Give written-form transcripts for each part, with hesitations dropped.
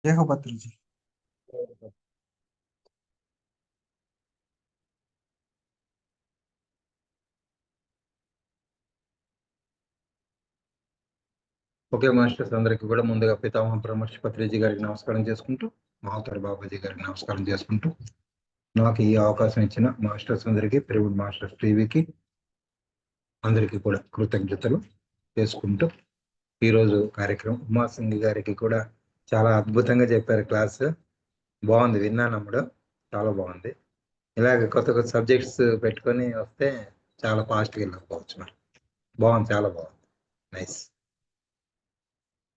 जय हो पत्र जी। ఓకే మాస్టర్స్ అందరికి కూడా ముందుగా పితామహ బ్రహ్మర్షి పత్రిజీ గారికి నమస్కారం చేసుకుంటూ మహాతర్ బాబాజీ గారికి నమస్కారం చేసుకుంటూ నాకు ఈ అవకాశం ఇచ్చిన మాస్టర్స్ అందరికీ ప్రివుడ్ మాస్టర్స్ టీవీకి అందరికీ కూడా కృతజ్ఞతలు చేసుకుంటూ ఈరోజు కార్యక్రమం ఉమాసింగి గారికి కూడా చాలా అద్భుతంగా చెప్పారు. క్లాస్ బాగుంది, విన్నాను అప్పుడు, చాలా బాగుంది. ఇలాగ కొత్త కొత్త సబ్జెక్ట్స్ పెట్టుకొని వస్తే చాలా ఫాస్ట్గా వెళ్ళకపోవచ్చు. మరి బాగుంది, చాలా బాగుంది, నైస్.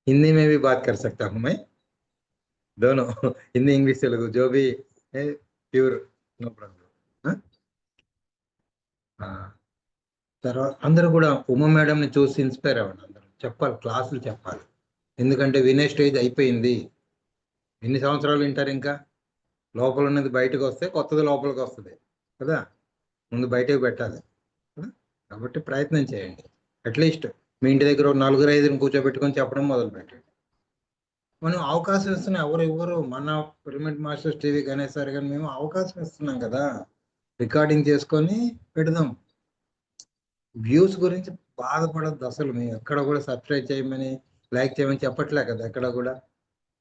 हिंदी में भी बात कर सकता हूँ मैं, दोनों हिंदी इंग्लिश तेलुगु जो भी है प्योर, నో ప్రాబ్లం. తర్వాత అందరూ కూడా ఉమా మేడంని చూసి ఇన్స్పైర్ అవ్వండి. అందరూ చెప్పాలి, క్లాసులు చెప్పాలి. ఎందుకంటే వినే స్టేజ్ అయిపోయింది. ఎన్ని సంవత్సరాలు వింటారు? ఇంకా లోపల ఉన్నది బయటకు వస్తే కొత్తది లోపలికి వస్తుంది కదా, ముందు బయటకు పెట్టాలి. కాబట్టి ప్రయత్నం చేయండి. అట్లీస్ట్ మీ ఇంటి దగ్గర 4-5 కూర్చోబెట్టుకొని చెప్పడం మొదలు పెట్టండి. మనం అవకాశం ఇస్తున్నాం, ఎవరు మన pyramid masters TV Ganesh sir కానీ మేము అవకాశం ఇస్తున్నాం కదా, రికార్డింగ్ చేసుకొని పెడదాం. వ్యూస్ గురించి బాధపడద్దు అసలు. మేము ఎక్కడ కూడా సబ్స్క్రైబ్ చేయమని లైక్ చేయమని చెప్పట్లే కదా ఎక్కడ కూడా.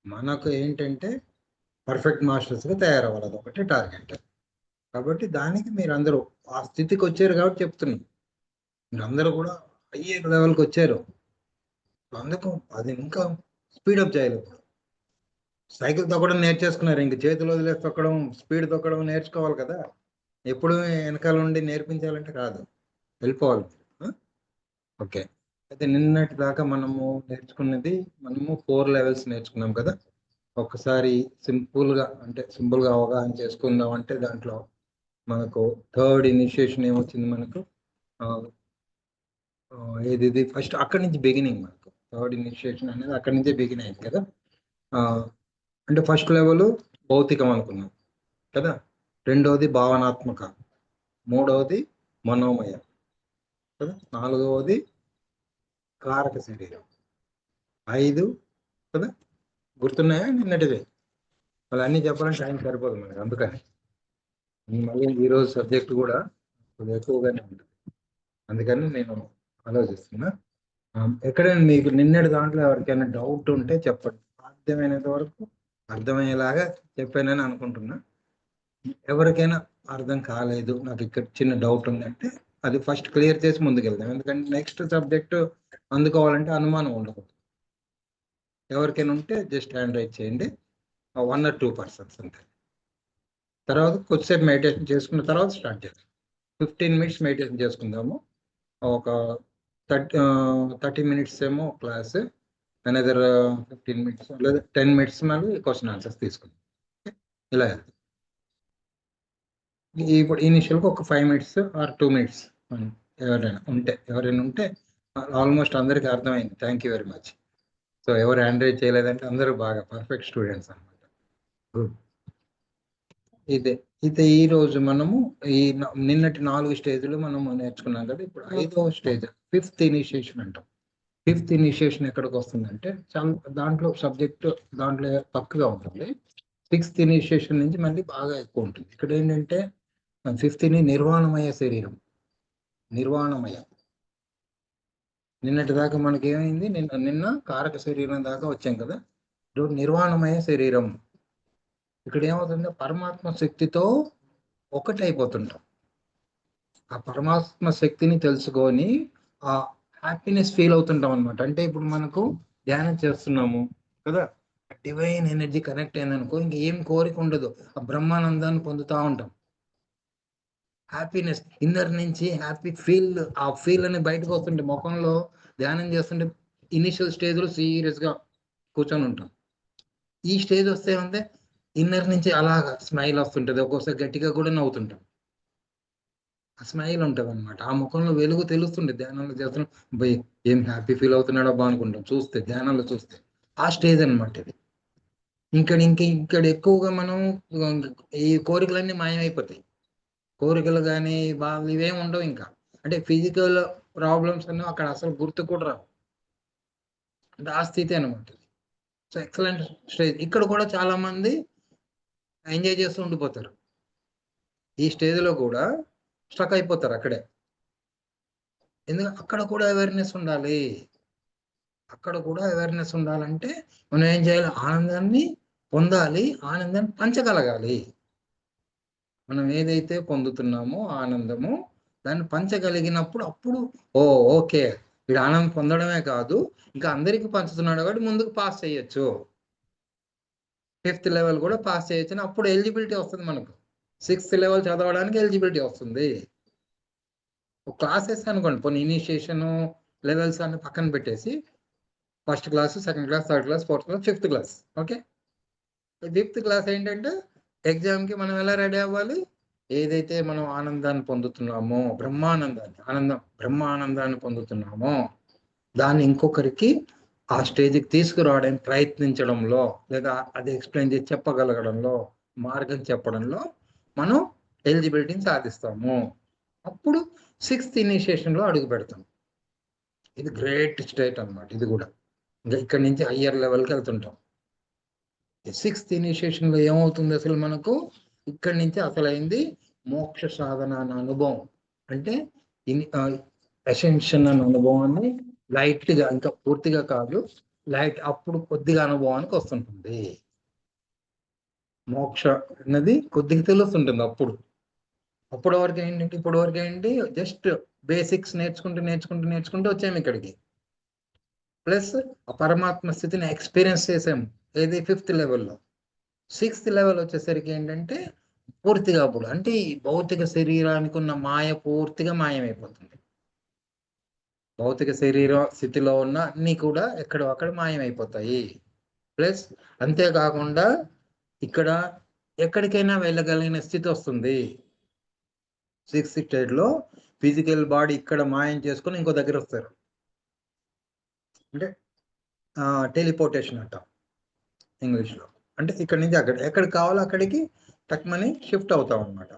మనకు ఏంటంటే పర్ఫెక్ట్ మాస్టర్స్గా తయారవ్వాలి, అదొకటి టార్గెట్. కాబట్టి దానికి మీరు అందరూ ఆ స్థితికి వచ్చారు కాబట్టి చెప్తున్నాం. మీరు అందరూ కూడా హయ్యర్ లెవెల్కి వచ్చారు, అందుకు అది ఇంకా స్పీడప్ చేయాలి. సైకిల్ తొక్కడం నేర్చేసుకున్నారు, ఇంక చేతులు వదిలేసి తొక్కడం, స్పీడ్ తొక్కడం నేర్చుకోవాలి కదా. ఎప్పుడు వెనకాల ఉండి నేర్పించాలంటే కాదు, వెళ్ళిపోవాలి. ఓకే, అయితే నిన్నటి దాకా మనము నేర్చుకున్నది, మనము 4 లెవెల్స్ నేర్చుకున్నాం కదా. ఒకసారి సింపుల్గా అవగాహన చేసుకుందాం అంటే దాంట్లో మనకు థర్డ్ ఇనిషియేషన్ ఏమొచ్చింది మనకు, ఇది ఫస్ట్ అక్కడి నుంచి బిగినింగ్. మనకు థర్డ్ ఇనిషియేషన్ అనేది అక్కడి నుంచే బిగిన్ అయింది కదా. అంటే ఫస్ట్ లెవెల్ భౌతికం అనుకున్నాం కదా, రెండవది భావనాత్మక, మూడవది మనోమయ కదా, నాలుగవది కారక శరీరం, 5 కదా. గుర్తున్నాయా నిన్నటివి? మళ్ళీ అన్నీ చెప్పాలంటే టైం సరిపోదు మనకి, అందుకని మళ్ళీ ఈరోజు సబ్జెక్ట్ కూడా కొద్దిగా ఎక్కువగానే ఉంటుంది, అందుకని నేను ఆలోచిస్తున్నా. ఎక్కడైనా మీకు నిన్నటి దాంట్లో ఎవరికైనా డౌట్ ఉంటే చెప్పండి, సాధ్యమైనంత వరకు అర్థమయ్యేలాగా చెప్పానని అనుకుంటున్నా. ఎవరికైనా అర్థం కాలేదు, నాకు ఇక్కడ చిన్న డౌట్ ఉందంటే అది ఫస్ట్ క్లియర్ చేసి ముందుకెళ్దాం. ఎందుకంటే నెక్స్ట్ సబ్జెక్టు అందుకోవాలంటే అనుమానం ఉండకూడదు. ఎవరికైనా ఉంటే జస్ట్ హ్యాండ్ రైజ్ చేయండి, 1 or 2 persons అంతే. తర్వాత కొద్దిసేపు మెడిటేషన్ చేసుకున్న తర్వాత స్టార్ట్ చేద్దాం. 15 minutes మెడిటేషన్ చేసుకుందాము. ఒక 30 minutes ఏమో క్లాస్, అనదర్ 15 minutes లేదా 10 minutes మళ్ళీ క్వశ్చన్ ఆన్సర్స్ తీసుకుందాం. ఇలా ఇప్పుడు ఇనిషియల్గా ఒక 5 minutes or 2 minutes ఎవరైనా ఉంటే ఆల్మోస్ట్ అందరికీ అర్థమైంది. Thank you very much. So ఎవరు హ్యాండ్ రైజ్ చేయలేదంటే అందరూ బాగా పర్ఫెక్ట్ స్టూడెంట్స్ అనమాట. గుడ్. ఇదే ఈరోజు మనము ఈ నిన్నటి 4 స్టేజ్లు మనము నేర్చుకున్నాం కదా. ఇప్పుడు 5వ స్టేజ్, 5th ఇనిషియేషన్ అంటాం. 5th ఇనిషియేషన్ ఎక్కడికి వస్తుందంటే దాంట్లో సబ్జెక్ట్ దాంట్లో తక్కువగా ఉంటుంది. 6th ఇనిషియేషన్ నుంచి మళ్ళీ బాగా ఎక్కువ ఉంటుంది. ఇక్కడ ఏంటంటే 5th నిర్వాణమయ శరీరం, నిర్వాణమయ. నిన్నటి దాకా మనకి ఏమైంది, నిన్న కారక శరీరం దాకా వచ్చాం కదా. ఇప్పుడు నిర్వాణమయ శరీరం, ఇక్కడ ఏమవుతుందో పరమాత్మ శక్తితో ఒకటైపోతుంటాం. ఆ పరమాత్మ శక్తిని తెలుసుకొని ఆ హ్యాపీనెస్ ఫీల్ అవుతుంటాం అనమాట. అంటే ఇప్పుడు మనకు ధ్యానం చేస్తున్నాము కదా, డివైన్ ఎనర్జీ కనెక్ట్ అయిందనుకో, ఇంకేం కోరిక ఉండదు, ఆ బ్రహ్మానందాన్ని పొందుతూ ఉంటాం. హ్యాపీనెస్ ఇన్నర్ నుంచి హ్యాపీ ఫీల్, ఆ ఫీల్ అని బయటకు వస్తుంటే ముఖంలో ధ్యానం చేస్తుంటే ఇనిషియల్ స్టేజ్లో సీరియస్గా కూర్చొని ఉంటాం. ఈ స్టేజ్ వస్తే అంటే ఇన్నర్ నుంచి అలాగా స్మైల్ వస్తుంటుంది, ఒక్కోసారి గట్టిగా కూడా నవ్వుతుంటాం. ఆ స్మైల్ ఉంటుంది అనమాట, ఆ ముఖంలో వెలుగు తెలుస్తుండే. ధ్యానంలో చేస్తున్నాం, బై ఏం హ్యాపీ ఫీల్ అవుతున్నాడో బా అనుకుంటాం చూస్తే, ధ్యానంలో చూస్తే. ఆ స్టేజ్ అనమాట ఇది. ఇక్కడ ఎక్కువగా మనం ఈ కోరికలన్నీ మాయమైపోతాయి. కోరికలు కానీ బాధలు ఇవేమి ఉండవు ఇంకా. అంటే ఫిజికల్ ప్రాబ్లమ్స్ అన్నీ అక్కడ అసలు గుర్తు కూడా రావు. అంటే ఆ స్థితి అనమాట. So excellent stage. ఇక్కడ కూడా చాలా మంది ఎంజాయ్ చేస్తూ ఉండిపోతారు. ఈ స్టేజ్లో కూడా స్ట్రక్ అయిపోతారు అక్కడే. ఎందుకంటే అక్కడ కూడా అవేర్నెస్ ఉండాలి. అక్కడ కూడా అవేర్నెస్ ఉండాలంటే మనం ఏం చేయాలి? ఆనందాన్ని పొందాలి, ఆనందాన్ని పంచగలగాలి. మనం ఏదైతే పొందుతున్నామో ఆనందము, దాన్ని పంచగలిగినప్పుడు అప్పుడు ఓకే, వీడు ఆనందం పొందడమే కాదు, ఇంకా అందరికీ పంచుతున్నాడు కాబట్టి ముందుకు పాస్ చేయొచ్చు, 5th లెవెల్ కూడా పాస్ చేయొచ్చు. అప్పుడు ఎలిజిబిలిటీ వస్తుంది మనకు. 6th లెవెల్ చదవడానికి ఎలిజిబిలిటీ వస్తుంది. క్లాసెస్ అనుకోండి, పోనీ ఇనిషియేషన్ లెవెల్స్ అన్ని పక్కన పెట్టేసి 1st class, 2nd class, 3rd class, 4th class, 5th class. Okay, 5th class ఏంటంటే ఎగ్జామ్కి మనం ఎలా రెడీ అవ్వాలి? ఏదైతే మనం ఆనందాన్ని పొందుతున్నామో, బ్రహ్మానందాన్ని పొందుతున్నామో దాన్ని ఇంకొకరికి ఆ స్టేజ్కి తీసుకురావడానికి ప్రయత్నించడంలో, లేదా అది ఎక్స్ప్లెయిన్ చేసి చెప్పగలగడంలో, మార్గం చెప్పడంలో మనం ఎలిజిబిలిటీని సాధిస్తాము. అప్పుడు 6th ఇనిషియేషన్లో అడుగు పెడతాం. ఇది గ్రేట్ స్టేట్ అన్నమాట. ఇది కూడా ఇంకా ఇక్కడి నుంచి హయ్యర్ లెవెల్కి వెళ్తుంటాం. 6th ఇనిషియేషన్లో ఏమవుతుంది? అసలు మనకు ఇక్కడి నుంచి అసలైంది మోక్ష సాధన అన్న అనుభవం. అంటే అసెన్షన్ అన్న అనుభవాన్ని లైట్గా, ఇంకా పూర్తిగా కాదు, లైట్ అప్పుడు కొద్దిగా అనుభవానికి వస్తుంటుంది. మోక్ష అన్నది కొద్దిగా తెలుస్తుంటుంది అప్పుడు వరకు ఏంటంటే, ఇప్పుడు వరకు ఏంటి, జస్ట్ బేసిక్స్ నేర్చుకుంటూ వచ్చాము ఇక్కడికి. ప్లస్ ఆ పరమాత్మ స్థితిని ఎక్స్పీరియన్స్ చేసాము. ఏది 5th లెవెల్లో. 6th లెవెల్ వచ్చేసరికి ఏంటంటే పూర్తిగా అప్పుడు అంటే ఈ భౌతిక శరీరానికి ఉన్న మాయ పూర్తిగా మాయమైపోతుంది. భౌతిక శరీర స్థితిలో ఉన్న అన్ని కూడా అక్కడ మాయమైపోతాయి. ప్లస్ అంతేకాకుండా ఇక్కడ ఎక్కడికైనా వెళ్ళగలిగిన స్థితి వస్తుంది. 6th స్టేజ్లో ఫిజికల్ బాడీ ఇక్కడ మాయం చేసుకుని ఇంకో దగ్గర వస్తారు. అంటే టెలిపోర్టేషన్ అంటాం ఇంగ్లీష్లో. అంటే ఇక్కడ నుంచి ఎక్కడికి కావాలో అక్కడికి టక్మని షిఫ్ట్ అవుతాం అనమాట.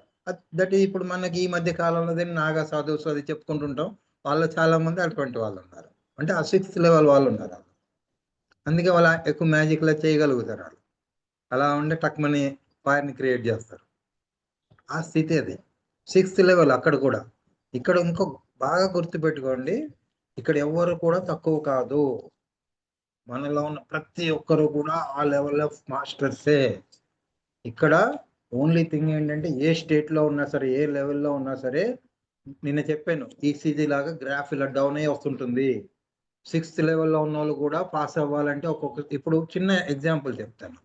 దట్ ఇప్పుడు మనకి ఈ మధ్య కాలంలో నాగా సాధువుస్ అది చెప్పుకుంటుంటాం. వాళ్ళు చాలా మంది అటువంటి వాళ్ళు ఉన్నారు. అంటే ఆ 6th లెవెల్ వాళ్ళు ఉన్నారు. అందుకే వాళ్ళు ఎక్కువ మ్యాజిక్లా చేయగలుగుతారు. వాళ్ళు అలా ఉండే టక్మని ఫైర్ని క్రియేట్ చేస్తారు. ఆ స్థితి అది 6th లెవెల్. అక్కడ కూడా ఇక్కడ ఇంకో బాగా గుర్తుపెట్టుకోండి, ఇక్కడ ఎవరు కూడా తక్కువ కాదు. మనలో ఉన్న ప్రతి ఒక్కరు కూడా ఆ లెవెల్ ఆఫ్ మాస్టర్సే. ఇక్కడ ఓన్లీ థింగ్ ఏంటంటే ఏ స్టేట్లో ఉన్నా సరే, ఏ లెవెల్లో ఉన్నా సరే, నిన్న చెప్పాను ఈసీజీ లాగా గ్రాఫ్ ఇలా డౌన్ అయ్యి వస్తుంటుంది. 6th లెవెల్లో ఉన్న వాళ్ళు కూడా పాస్ అవ్వాలంటే ఇప్పుడు చిన్న ఎగ్జాంపుల్ చెప్తాను.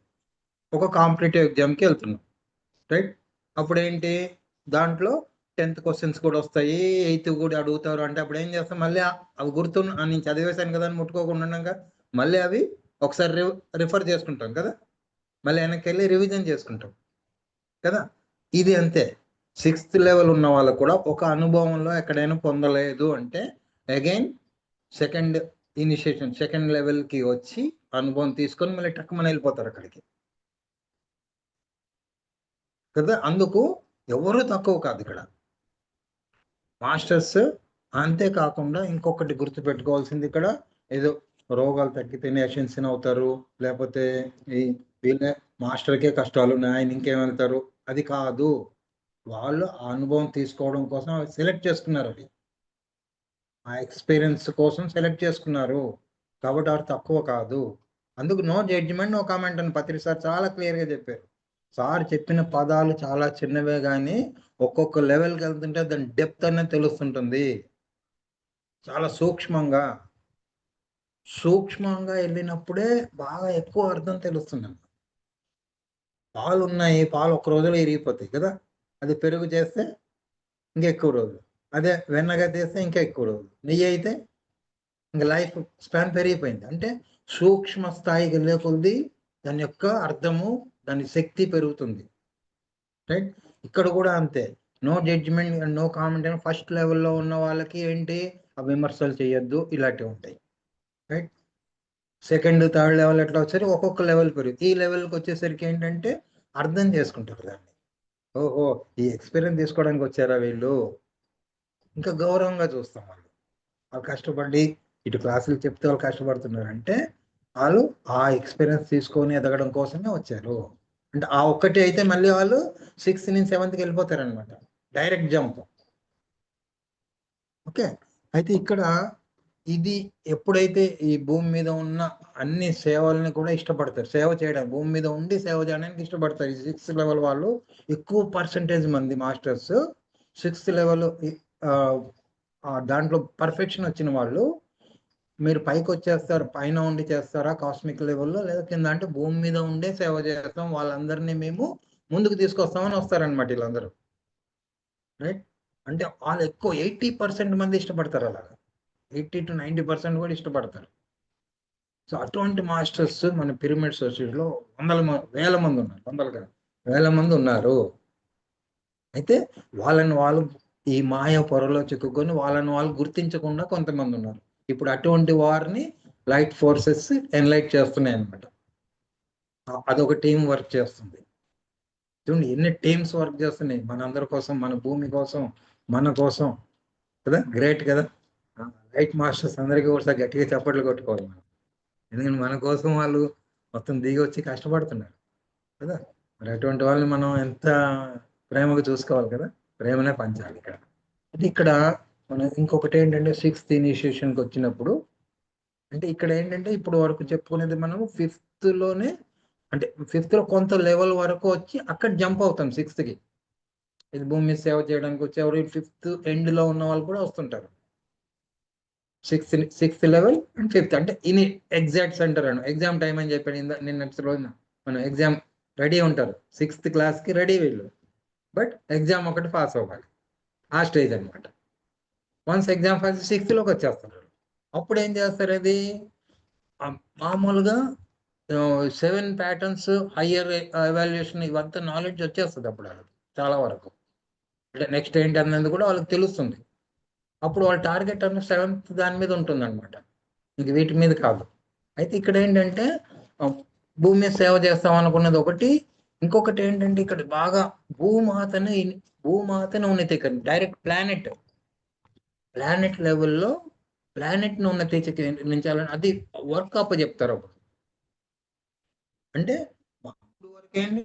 ఒక కాంపిటేటివ్ ఎగ్జామ్కి వెళ్తున్నాం, రైట్? అప్పుడు ఏంటి, దాంట్లో 10th క్వశ్చన్స్ కూడా వస్తాయి, 8th కూడా అడుగుతారు. అంటే అప్పుడు ఏం చేస్తాం, మళ్ళీ అవి నేను చదివేశాను కదా అని ముట్టుకోకుండా మళ్ళీ అవి ఒకసారి రిఫర్ చేసుకుంటాం కదా, మళ్ళీ వెనక్కి వెళ్ళి రివిజన్ చేసుకుంటాం కదా. ఇది అంతే. 6th లెవెల్ ఉన్న వాళ్ళు కూడా ఒక అనుభవంలో ఎక్కడైనా పొందలేదు అంటే అగైన్ సెకండ్ లెవెల్కి వచ్చి అనుభవం తీసుకొని మళ్ళీ టక్కుమని వెళ్ళిపోతారు అక్కడికి కదా. అందుకు ఎవరు తక్కువ కాదు ఇక్కడ మాస్టర్స్. అంతేకాకుండా ఇంకొకటి గుర్తుపెట్టుకోవాల్సింది, ఇక్కడ ఏదో రోగాలు తగ్గితేనే అసెన్షన్ అవుతారు, లేకపోతే వీళ్ళే మాస్టర్కే కష్టాలు ఉన్నాయి ఆయన ఇంకేం వెళ్తారు, అది కాదు. వాళ్ళు ఆ అనుభవం తీసుకోవడం కోసం సెలెక్ట్ చేసుకున్నారు, అది ఆ ఎక్స్పీరియన్స్ కోసం సెలెక్ట్ చేసుకున్నారు. కాబట్టి వారు తక్కువ కాదు. అందుకు నో జడ్జిమెంట్, నో కామెంట్ అని పత్రి సార్ చాలా క్లియర్గా చెప్పారు. సార్ చెప్పిన పదాలు చాలా చిన్నవే కానీ ఒక్కొక్క లెవెల్కి వెళ్తుంటే దాని డెప్త్ అనేది తెలుస్తుంటుంది. చాలా సూక్ష్మంగా వెళ్ళినప్పుడే బాగా ఎక్కువ అర్థం తెలుస్తుంది. పాలు ఉన్నాయి, పాలు ఒక్క రోజులో ఇరిగిపోతాయి కదా. అది పెరుగు చేస్తే ఇంకా ఎక్కువ రోజులు, అదే వెన్నగా చేస్తే ఇంకా ఎక్కువ రోజులు, నెయ్యి అయితే ఇంకా లైఫ్ స్పాన్ పెరిగిపోయింది. అంటే సూక్ష్మ స్థాయికి వెళ్ళే కొద్ది దాని యొక్క అర్థము, దాని శక్తి పెరుగుతుంది, రైట్? ఇక్కడ కూడా అంతే. No judgement and no comment అని ఫస్ట్ లెవెల్లో ఉన్న వాళ్ళకి ఏంటి, ఆ విమర్శలు చేయొద్దు, ఇలాంటివి ఉంటాయి, రైట్? 2nd, 3rd లెవెల్ ఎట్లా వచ్చారు, ఒక్కొక్క లెవెల్ పెరుగుతుంది. ఈ లెవెల్కి వచ్చేసరికి ఏంటంటే అర్థం చేసుకుంటారు దాన్ని. ఓహో, ఈ ఎక్స్పీరియన్స్ తీసుకోవడానికి వచ్చారా వీళ్ళు, ఇంకా గౌరవంగా చూస్తాం. వాళ్ళు కష్టపడి ఇటు క్లాసులు చెప్తే వాళ్ళు కష్టపడుతున్నారు అంటే వాళ్ళు ఆ ఎక్స్పీరియన్స్ తీసుకొని ఎదగడం కోసమే వచ్చారు. అంటే ఆ ఒక్కటి అయితే మళ్ళీ వాళ్ళు 6th నుంచి 7th వెళ్ళిపోతారు అనమాట, డైరెక్ట్ జంప్. ఓకే. అయితే ఇక్కడ ఇది ఎప్పుడైతే ఈ భూమి మీద ఉన్న అన్ని సేవల్ని కూడా ఇష్టపడతారు, సేవ చేయడానికి, భూమి మీద ఉండి సేవ చేయడానికి ఇష్టపడతారు. ఈ 6th లెవెల్ వాళ్ళు ఎక్కువ పర్సంటేజ్ మంది మాస్టర్స్ 6th లెవెల్ దాంట్లో పర్ఫెక్షన్ వచ్చిన వాళ్ళు మీరు పైకి వచ్చేస్తారు, పైన ఉండి చేస్తారా కాస్మిక్ లెవెల్లో, లేదా కింద అంటే భూమి మీద ఉండే సేవ చేస్తాం, వాళ్ళందరినీ మేము ముందుకు తీసుకొస్తామని వస్తారనమాట వీళ్ళందరూ. రైట్. అంటే వాళ్ళు ఎక్కువ 80% మంది ఇష్టపడతారు, అలాగా 80 to 90% కూడా ఇష్టపడతారు. సో అటువంటి మాస్టర్స్ మన పిరమిడ్ సొసైటీలో వేల మంది ఉన్నారు, వేల మంది ఉన్నారు. అయితే వాళ్ళని వాళ్ళు ఈ మాయ పొరలో చిక్కుకొని వాళ్ళని వాళ్ళు గుర్తించకుండా కొంతమంది ఉన్నారు. ఇప్పుడు అటువంటి వారిని లైట్ ఫోర్సెస్ ఎన్లైట్ చేస్తున్నాయి అనమాట. అదొక టీం వర్క్ చేస్తుంది. చూడండి ఎన్ని టీమ్స్ వర్క్ చేస్తున్నాయి మనందరి కోసం, మన భూమి కోసం, మన కోసం కదా. గ్రేట్ కదా. లైట్ మాస్టర్స్ అందరికీ కూడా గట్టిగా చప్పట్లు కొట్టుకోవాలి మనం. ఎందుకంటే మన కోసం వాళ్ళు మొత్తం దిగి వచ్చి కష్టపడుతున్నారు కదా. మరి అటువంటి వాళ్ళని మనం ఎంత ప్రేమగా చూసుకోవాలి కదా, ప్రేమనే పంచాలి ఇక్కడ. అంటే ఇక్కడ మనం ఇంకొకటి ఏంటంటే 6th ఇనిషియేషన్కి వచ్చినప్పుడు, అంటే ఇక్కడ ఏంటంటే ఇప్పుడు వరకు చెప్పుకునేది మనము 5th లోనే, అంటే 5th లో కొంత లెవెల్ వరకు వచ్చి అక్కడ జంప్ అవుతాం 6th కి. ఇది భూమి మీద సేవ చేయడానికి వచ్చి ఎవరు 5th ఎండ్ లో ఉన్న వాళ్ళు కూడా వస్తుంటారు. 6th లెవెల్ అండ్ 5th అంటే ఇని ఎగ్జాక్ట్ సెంటర్ అని ఎగ్జామ్ టైం అని చెప్పాడు నిన్న రోజున. మనం ఎగ్జామ్ రెడీ ఉంటారు, 6th క్లాస్కి రెడీ వీళ్ళు, బట్ ఎగ్జామ్ ఒకటి పాస్ అవ్వాలి, ఆ స్టేజ్ అనమాట. వన్స్ ఎగ్జామ్ పాస్ 6th లోకి వచ్చేస్తారు. అప్పుడు ఏం చేస్తారు, అది మామూలుగా 7 ప్యాటర్న్స్ హయ్యర్ ఎవాల్యుయేషన్ ఇవంతా నాలెడ్జ్ వచ్చేస్తుంది అప్పుడు వాళ్ళకి చాలా వరకు. అంటే నెక్స్ట్ ఏంటి అన్నది కూడా వాళ్ళకి తెలుస్తుంది. అప్పుడు వాళ్ళ టార్గెట్ అన్న 7th దాని మీద ఉంటుంది అనమాట, ఇంక వీటి మీద కాదు. అయితే ఇక్కడ ఏంటంటే భూమి మీద సేవ చేస్తాం అనుకున్నది ఒకటి, ఇంకొకటి ఏంటంటే ఇక్కడ బాగా భూమాతను ఉన్నతీకరణ, డైరెక్ట్ ప్లానెట్ లెవెల్లో ప్లానెట్ ను ఉన్నతీకరించాలని అది వర్క్ అప్ చెప్తారు అప్పుడు. అంటే అప్పుడు వరకు ఏంటి,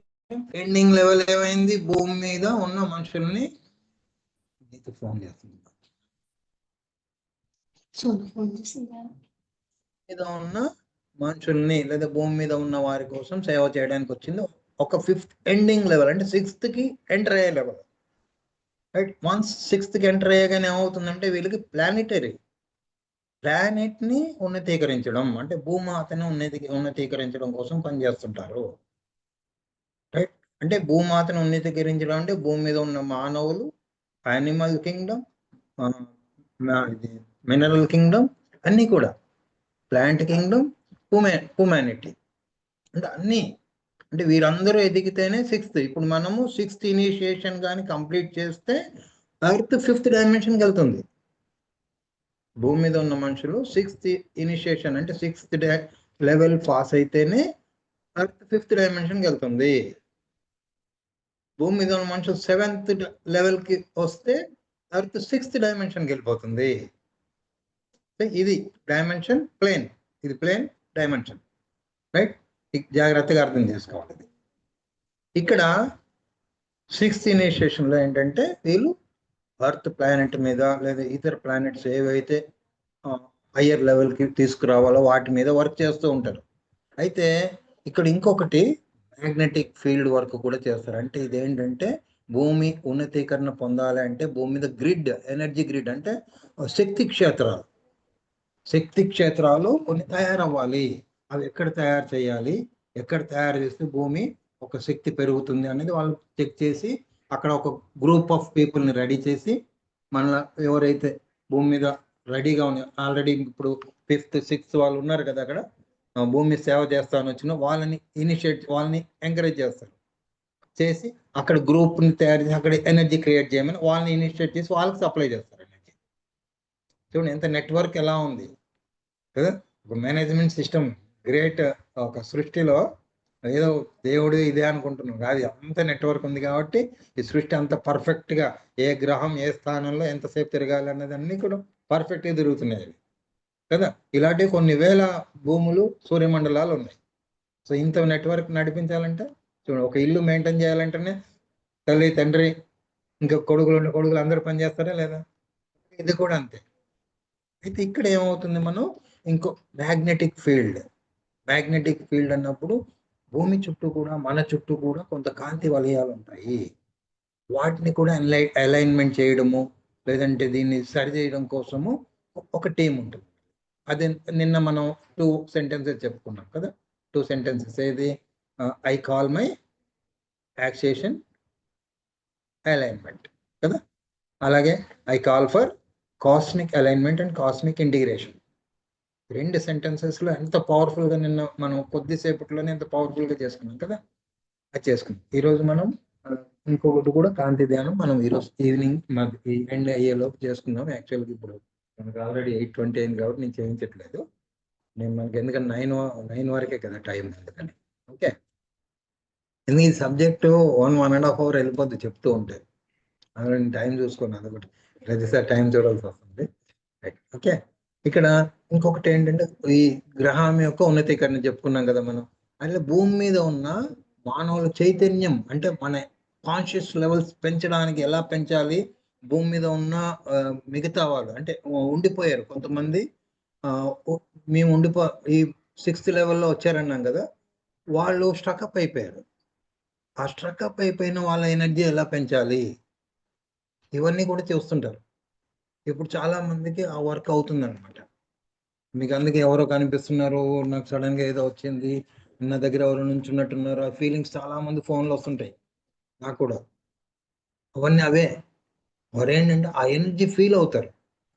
ఎండింగ్ లెవెల్ ఏమైంది, భూమి మీద ఉన్న మనుషుల్ని ఫోన్ చేస్తుంది మీద ఉన్న మనుషుల్ని లేదా భూమి మీద ఉన్న వారి కోసం సేవ చేయడానికి వచ్చింది ఒక 5th ఎండింగ్ లెవెల్, అంటే 6th కి ఎంటర్ అయ్యే లెవెల్. రైట్. వన్స్ 6th కి ఎంటర్ అయ్యాగానే ఏమవుతుందంటే వీళ్ళకి ప్లానెట్ ని ఉన్నతీకరించడం, అంటే భూమాతను ఉన్నతీకరించడం కోసం పనిచేస్తుంటారు. రైట్. అంటే భూమాతను ఉన్నతీకరించడం అంటే భూమి మీద ఉన్న మానవులు, యానిమల్ కింగ్డమ్, మినరల్ కింగ్డమ్, అన్ని కూడా ప్లాంట్ కింగ్డమ్, హ్యూమానిటీ, అంటే అన్ని. అంటే వీరందరూ ఎదిగితేనే 6th. ఇప్పుడు మనము 6th ఇనిషియేషన్ కానీ కంప్లీట్ చేస్తే ఎర్త్ 5th డైమెన్షన్కి వెళ్తుంది. భూమి మీద ఉన్న మనుషులు 6th ఇనిషియేషన్ అంటే 6th లెవెల్ పాస్ అయితేనే ఎర్త్ 5th డైమెన్షన్కి వెళ్తుంది. భూమి మీద ఉన్న మనుషులు 7th లెవెల్కి వస్తే ఎర్త్ 6th డైమెన్షన్కి వెళ్ళిపోతుంది. ఇది డైమెన్షన్ ప్లేన్, ఇది ప్లేన్ డైమెన్షన్. రైట్. జాగ్రత్తగా అర్థం చేసుకోవాలి. ఇక్కడ 6th ఇనిషియేషన్లో ఏంటంటే వీళ్ళు ఎర్త్ ప్లానెట్ మీద లేదా ఇతర ప్లానెట్స్ ఏవైతే హయ్యర్ లెవెల్కి తీసుకురావాలో వాటి మీద వర్క్ చేస్తూ ఉంటారు. అయితే ఇక్కడ ఇంకొకటి మ్యాగ్నెటిక్ ఫీల్డ్ వర్క్ కూడా చేస్తారు. అంటే ఇదేంటంటే భూమి ఉన్నతీకరణ పొందాలి అంటే భూమి మీద గ్రిడ్, ఎనర్జీ గ్రిడ్ అంటే శక్తి క్షేత్రాలు కొన్ని తయారవ్వాలి. అవి ఎక్కడ తయారు చేయాలి, ఎక్కడ తయారు చేస్తే భూమి ఒక శక్తి పెరుగుతుంది అనేది వాళ్ళు చెక్ చేసి అక్కడ ఒక గ్రూప్ ఆఫ్ పీపుల్ని రెడీ చేసి, మళ్ళీ ఎవరైతే భూమి మీద రెడీగా ఉంది ఆల్రెడీ ఇప్పుడు 5th 6th వాళ్ళు ఉన్నారు కదా, అక్కడ భూమి సేవ చేస్తామని వచ్చిన వాళ్ళని వాళ్ళని ఎంకరేజ్ చేసి అక్కడ గ్రూప్ని తయారు చేసి అక్కడ ఎనర్జీ క్రియేట్ చేయమని వాళ్ళని ఇనిషియేట్ చేసి వాళ్ళకి సప్లై చేస్తారు ఎనర్జీ. చూడండి ఎంత నెట్వర్క్ ఎలా ఉంది కదా. ఒక మేనేజ్మెంట్ సిస్టమ్ గ్రేట్. ఒక సృష్టిలో ఏదో దేవుడు ఇదే అనుకుంటున్నాం కాదు, అంత నెట్వర్క్ ఉంది కాబట్టి ఈ సృష్టి అంత పర్ఫెక్ట్గా ఏ గ్రహం ఏ స్థానంలో ఎంతసేపు తిరగాలి అన్నది అన్నీ కూడా పర్ఫెక్ట్గా తిరుగుతున్నాయి. కదా. ఇలాంటివి కొన్ని వేల భూములు సూర్యమండలాలు ఉన్నాయి. సో ఇంత నెట్వర్క్ నడిపించాలంటే చూడండి, ఒక ఇల్లు మెయింటైన్ చేయాలంటేనే తల్లి తండ్రి ఇంకా కొడుకులు అందరూ పనిచేస్తారా లేదా? ఇది కూడా అంతే. అయితే ఇక్కడ ఏమవుతుంది, మనం ఇంకో మ్యాగ్నెటిక్ ఫీల్డ్ అన్నప్పుడు భూమి చుట్టూ కూడా మన చుట్టూ కూడా కొంత కాంతి వలయాలు ఉంటాయి. వాటిని కూడా అలైన్మెంట్ చేయడము, లేదంటే దీన్ని సరి చేయడం కోసము ఒక టీం ఉంటుంది. అది నిన్న మనం 2 సెంటెన్సెస్ చెప్పుకున్నాం కదా. 2 సెంటెన్సెస్ ఏది? I call my accession alignment కదా. అలాగే I call for cosmic alignment and cosmic integration. 2 సెంటెన్సెస్లో ఎంత పవర్ఫుల్గా నిన్న మనం కొద్దిసేపట్లోనే ఎంత పవర్ఫుల్గా చేసుకున్నాం కదా. అది చేసుకున్నాం. ఈరోజు మనం ఇంకొకటి కూడా కాంతి ధ్యానం మనం ఈరోజు ఈవినింగ్ ఈ ఎండ్ అయ్యేలోపు చేసుకుందాం. యాక్చువల్గా ఇప్పుడు మనకు ఆల్రెడీ 8:20 అయింది కాబట్టి నేను చేయించట్లేదు. మనకి ఎందుకంటే 9 వరకే కదా టైం, అందుకని. ఓకే, ఎందుకు ఈ సబ్జెక్టు 1.5 hour వెళ్ళిపోద్ది చెప్తూ ఉంటే. అందులో టైం చూసుకోండి, అదొకటి ప్రతిసారి టైం చూడాల్సి వస్తుంది. ఓకే, ఇక్కడ ఇంకొకటి ఏంటంటే ఈ గ్రహం యొక్క ఉన్నతీకరణ చెప్పుకున్నాం కదా మనం. అట్లా భూమి మీద ఉన్న మానవుల చైతన్యం అంటే మన కాన్షియస్ లెవెల్స్ పెంచడానికి ఎలా పెంచాలి, భూమి మీద ఉన్న మిగతా వాళ్ళు అంటే ఉండిపోయారు కొంతమంది, మేము ఈ 6th లెవెల్లో వచ్చారన్నాం కదా, వాళ్ళు స్ట్రక్అప్ అయిపోయారు. ఆ స్ట్రక్అప్ అయిపోయిన వాళ్ళ ఎనర్జీ ఎలా పెంచాలి, ఇవన్నీ కూడా చూస్తుంటారు. ఇప్పుడు చాలా మందికి ఆ వర్క్ అవుతుంది అనమాట. మీకు అందుకే ఎవరో కనిపిస్తున్నారు, నాకు సడన్గా ఏదో వచ్చింది, నా దగ్గర ఎవరో నుంచున్నట్టున్నారు, ఆ ఫీలింగ్స్ చాలా మంది ఫోన్లో వస్తుంటాయి నాకు కూడా. అవన్నీ అవే మరేంటంటే ఆ ఎనర్జీ ఫీల్ అవుతారు.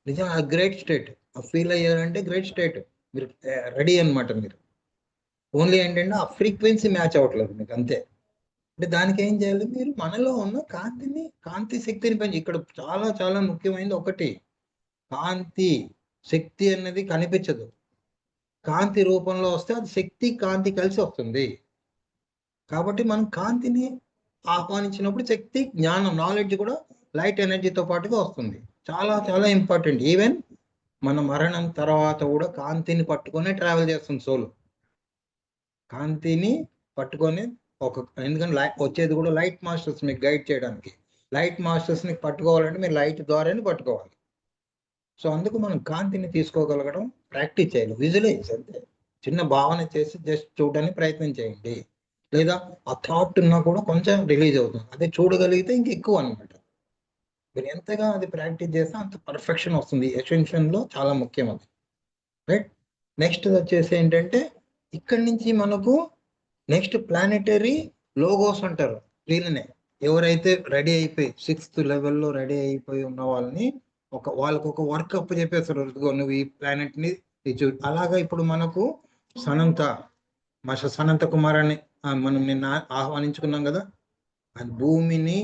నిజం, ఆ గ్రేట్ స్టేట్. ఆ ఫీల్ అయ్యారంటే గ్రేట్ స్టేట్, మీరు రెడీ అనమాట. మీరు ఓన్లీ ఏంటంటే ఆ ఫ్రీక్వెన్సీ మ్యాచ్ అవ్వట్లేదు మీకు, అంతే. అంటే దానికి ఏం చేయాలి, మీరు మనలో ఉన్న కాంతి శక్తిని పెంచి. ఇక్కడ చాలా చాలా ముఖ్యమైనది ఒకటి, కాంతి శక్తి అన్నది కనిపించదు, కాంతి రూపంలో వస్తే అది శక్తి కాంతి కలిసి వస్తుంది. కాబట్టి మనం కాంతిని ఆహ్వానించినప్పుడు శక్తి, జ్ఞానం, నాలెడ్జ్ కూడా లైట్ ఎనర్జీతో పాటుగా వస్తుంది. చాలా చాలా ఇంపార్టెంట్. ఈవెన్ మన మరణం తర్వాత కూడా కాంతిని పట్టుకొని ట్రావెల్ చేస్తుంది సోల్. కాంతిని పట్టుకొని ఎందుకంటే వచ్చేది కూడా లైట్ మాస్టర్స్ మీకు గైడ్ చేయడానికి. లైట్ మాస్టర్స్ని పట్టుకోవాలంటే మీరు లైట్ ద్వారానే పట్టుకోవాలి. సో అందుకు మనం కాంతిని తీసుకోగలగడం ప్రాక్టీస్ చేయాలి. విజువలైజ్ అంతే, చిన్న భావన చేసి జస్ట్ చూడడానికి ప్రయత్నం చేయండి. లేదా ఆ థాట్ ఉన్నా కూడా కొంచెం రిలీజ్ అవుతుంది, అదే చూడగలిగితే ఇంకెక్కువ అనమాట. మీరు ఎంతగా అది ప్రాక్టీస్ చేస్తే అంత పర్ఫెక్షన్ వస్తుంది. ఎసెన్షన్లో చాలా ముఖ్యం అది, రైట్. నెక్స్ట్ వచ్చేసి ఏంటంటే ఇక్కడి నుంచి మనకు నెక్స్ట్ ప్లానెటరీ లోగోస్ అంటారు. దీనినే ఎవరైతే రెడీ అయిపోయి 6th లెవెల్లో రెడీ అయిపోయి ఉన్న వాళ్ళని వాళ్ళకు ఒక వర్క్ అప్ చెప్పేస్తారు. నువ్వు ఈ ప్లానెట్ ని అలాగా ఇప్పుడు మనకు సనంత కుమార్ అని మనం నిన్న ఆహ్వానించుకున్నాం కదా. అది భూమిని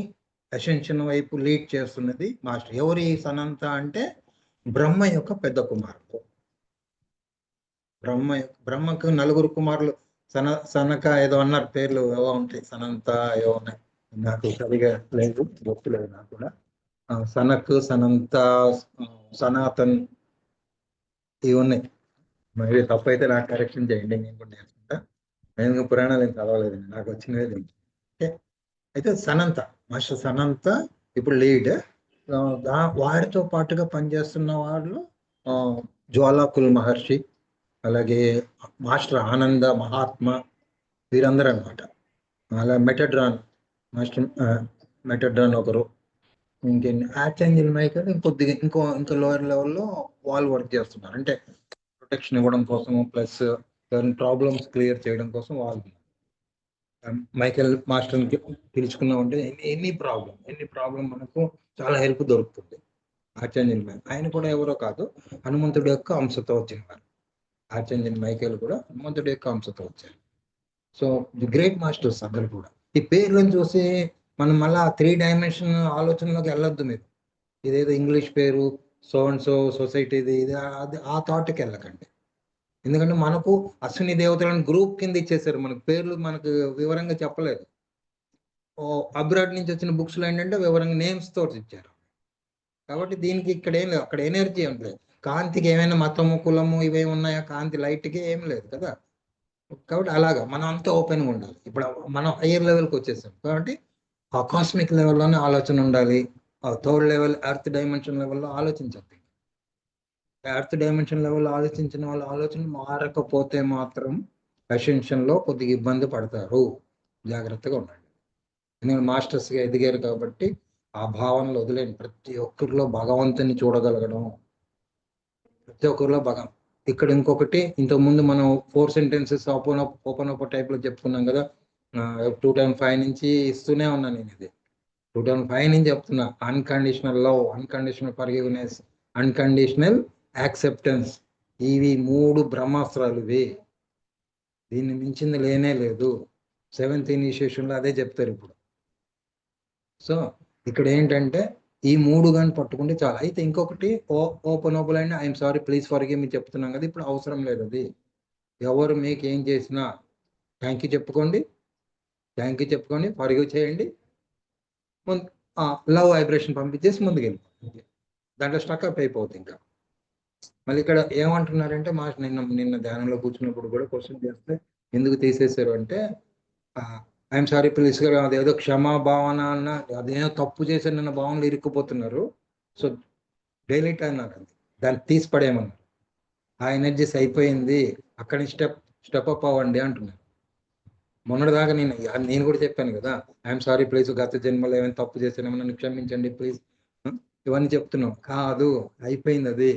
అసెన్షన్ వైపు లీడ్ చేస్తున్నది మాస్టర్. ఎవరు ఈ సనంత అంటే బ్రహ్మ యొక్క పెద్ద కుమారుడు. బ్రహ్మకు 4 కుమారులు. సనక ఏదో అన్నారు, పేర్లు ఏవో ఉంటాయి, సనంత ఏవో ఉన్నాయి, నాకు సరిగా లేదు, గుర్తులేదు నాకు కూడా. సనక్, సనంత, సనాతన్ ఇవి ఉన్నాయి. మరి తప్పైతే నాకు కరెక్షన్ చేయండి, నేను కూడా నేర్చుకుంటా. నేను పురాణాలు ఏం చదవలేదు, నాకు వచ్చినది. ఓకే, అయితే సనంత మాస్టర్ సనంత ఇప్పుడు లీడ్. వారితో పాటుగా పనిచేస్తున్న వాళ్ళు జ్వాలాకుల్ మహర్షి, అలాగే మాస్టర్ ఆనంద మహాత్మ, వీరందరూ అనమాట. అలా మెటడ్రాన్ ఒకరు, ఇంకెన్ని ఆర్చాంజల్ మైకేల్ ఇంకొద్దిగా ఇంకో లోయర్ లెవెల్లో వాళ్ళు వర్క్ చేస్తున్నారు. అంటే ప్రొటెక్షన్ ఇవ్వడం కోసం, ప్లస్ ప్రాబ్లమ్స్ క్లియర్ చేయడం కోసం వాళ్ళు. మైకేల్ మాస్టర్ని పిలుచుకున్నామంటే ఎనీ ప్రాబ్లం మనకు చాలా హెల్ప్ దొరుకుతుంది. ఆర్చాంజల్ మైకేల్ ఆయన కూడా ఎవరో కాదు, హనుమంతుడి యొక్క అంశతో వచ్చినవారు. ఆర్చాంజల్ మైకేల్ కూడా హనుమంతుడి యొక్క అంశతో వచ్చారు. సో ది గ్రేట్ మాస్టర్స్ అందరు కూడా. ఈ పేర్లను చూసి మనం మళ్ళీ 3 డైమెన్షన్ ఆలోచనలోకి వెళ్ళొద్దు. మీరు ఇదేదో ఇంగ్లీష్ పేరు, సో అండ్ సో సొసైటీది, ఇది అది ఆ థాట్కి వెళ్ళకండి. ఎందుకంటే మనకు అశ్విని దేవతలను గ్రూప్ కింద ఇచ్చేసారు, మనకు పేర్లు మనకు వివరంగా చెప్పలేదు. అబ్రాడ్ నుంచి వచ్చిన బుక్స్లో ఏంటంటే వివరంగా నేమ్స్ తోటి ఇచ్చారు. కాబట్టి దీనికి ఇక్కడ ఏం లేదు, అక్కడ ఎనర్జీ ఉండలేదు. కాంతికి ఏమైనా మతము కులము ఇవేమి ఉన్నాయా? కాంతి లైట్కి ఏం లేదు కదా. కాబట్టి అలాగా మనం అంతా ఓపెన్గా ఉండాలి. ఇప్పుడు మనం హయ్యర్ లెవెల్కి వచ్చేసాం కాబట్టి ఆ కాస్మిక్ లెవెల్లోనే ఆలోచన ఉండాలి. ఆ థర్డ్ లెవెల్ ఎర్త్ డైమెన్షన్ లెవెల్లో ఆలోచించాలి. ఎర్త్ డైమెన్షన్ లెవెల్లో ఆలోచించిన వాళ్ళ ఆలోచన మారకపోతే మాత్రం అసెన్షన్లో కొద్దిగా ఇబ్బంది పడతారు. జాగ్రత్తగా ఉండండి. నేను మాస్టర్స్గా ఎదిగారు కాబట్టి ఆ భావనలు వదిలేండి. ప్రతి ఒక్కరిలో భగవంతుని చూడగలగడం, ప్రతి ఒక్కరిలో ఇక్కడ ఇంకొకటి, ఇంతకుముందు మనం 4 సెంటెన్సెస్ ఓపెన్ అప్ టైప్లో చెప్పుకున్నాం కదా. 2005 నుంచి ఇస్తూనే ఉన్నా నేను ఇది. 2005 నుంచి చెప్తున్నా. Unconditional love, unconditional forgiveness, unconditional acceptance. ఇవి 3 బ్రహ్మాస్త్రాలు. ఇవి దీన్ని మించింది లేనే లేదు. 7th ఇనిషియేషన్లో అదే చెప్తారు ఇప్పుడు. సో ఇక్కడ ఏంటంటే ఈ 3 కానీ పట్టుకుంటే చాలు. అయితే ఇంకొకటి open and I'm sorry please forgive me చెప్తున్నాం కదా. ఇప్పుడు అవసరం లేదు అది. ఎవరు మీకు ఏం చేసినా థ్యాంక్ యూ చెప్పుకోండి, ఫర్గివ్ చేయండి, లవ్ వైబ్రేషన్ పంపించేసి ముందుకు వెళ్ళిపోతుంది. దాంట్లో స్టక్అప్ అయిపోతుంది. ఇంకా మళ్ళీ ఇక్కడ ఏమంటున్నారంటే నిన్న ధ్యానంలో కూర్చున్నప్పుడు కూడా క్వశ్చన్ చేస్తే ఎందుకు తీసేశారు అంటే ఐఎమ్ సారీ ప్లీజ్ గారు అదేదో క్షమాభావన అన్న అదేదో తప్పు చేశారు నిన్న భావనలు ఇరుక్కుపోతున్నారు. సో డైలీట్ అన్నారు, దాన్ని తీసి పడేయమన్నారు. ఆ ఎనర్జీస్ అయిపోయింది, అక్కడి స్టెప్ అప్ అవ్వండి అంటున్నారు. మొన్నటిదాకా నేను కూడా చెప్పాను కదా, ఐఎమ్ సారీ ప్లీజ్ గత జన్మలో ఏమైనా తప్పు చేశానేమో నన్ను క్షమించండి ప్లీజ్, ఇవన్నీ చెప్తున్నాం. కాదు, అయిపోయింది అది.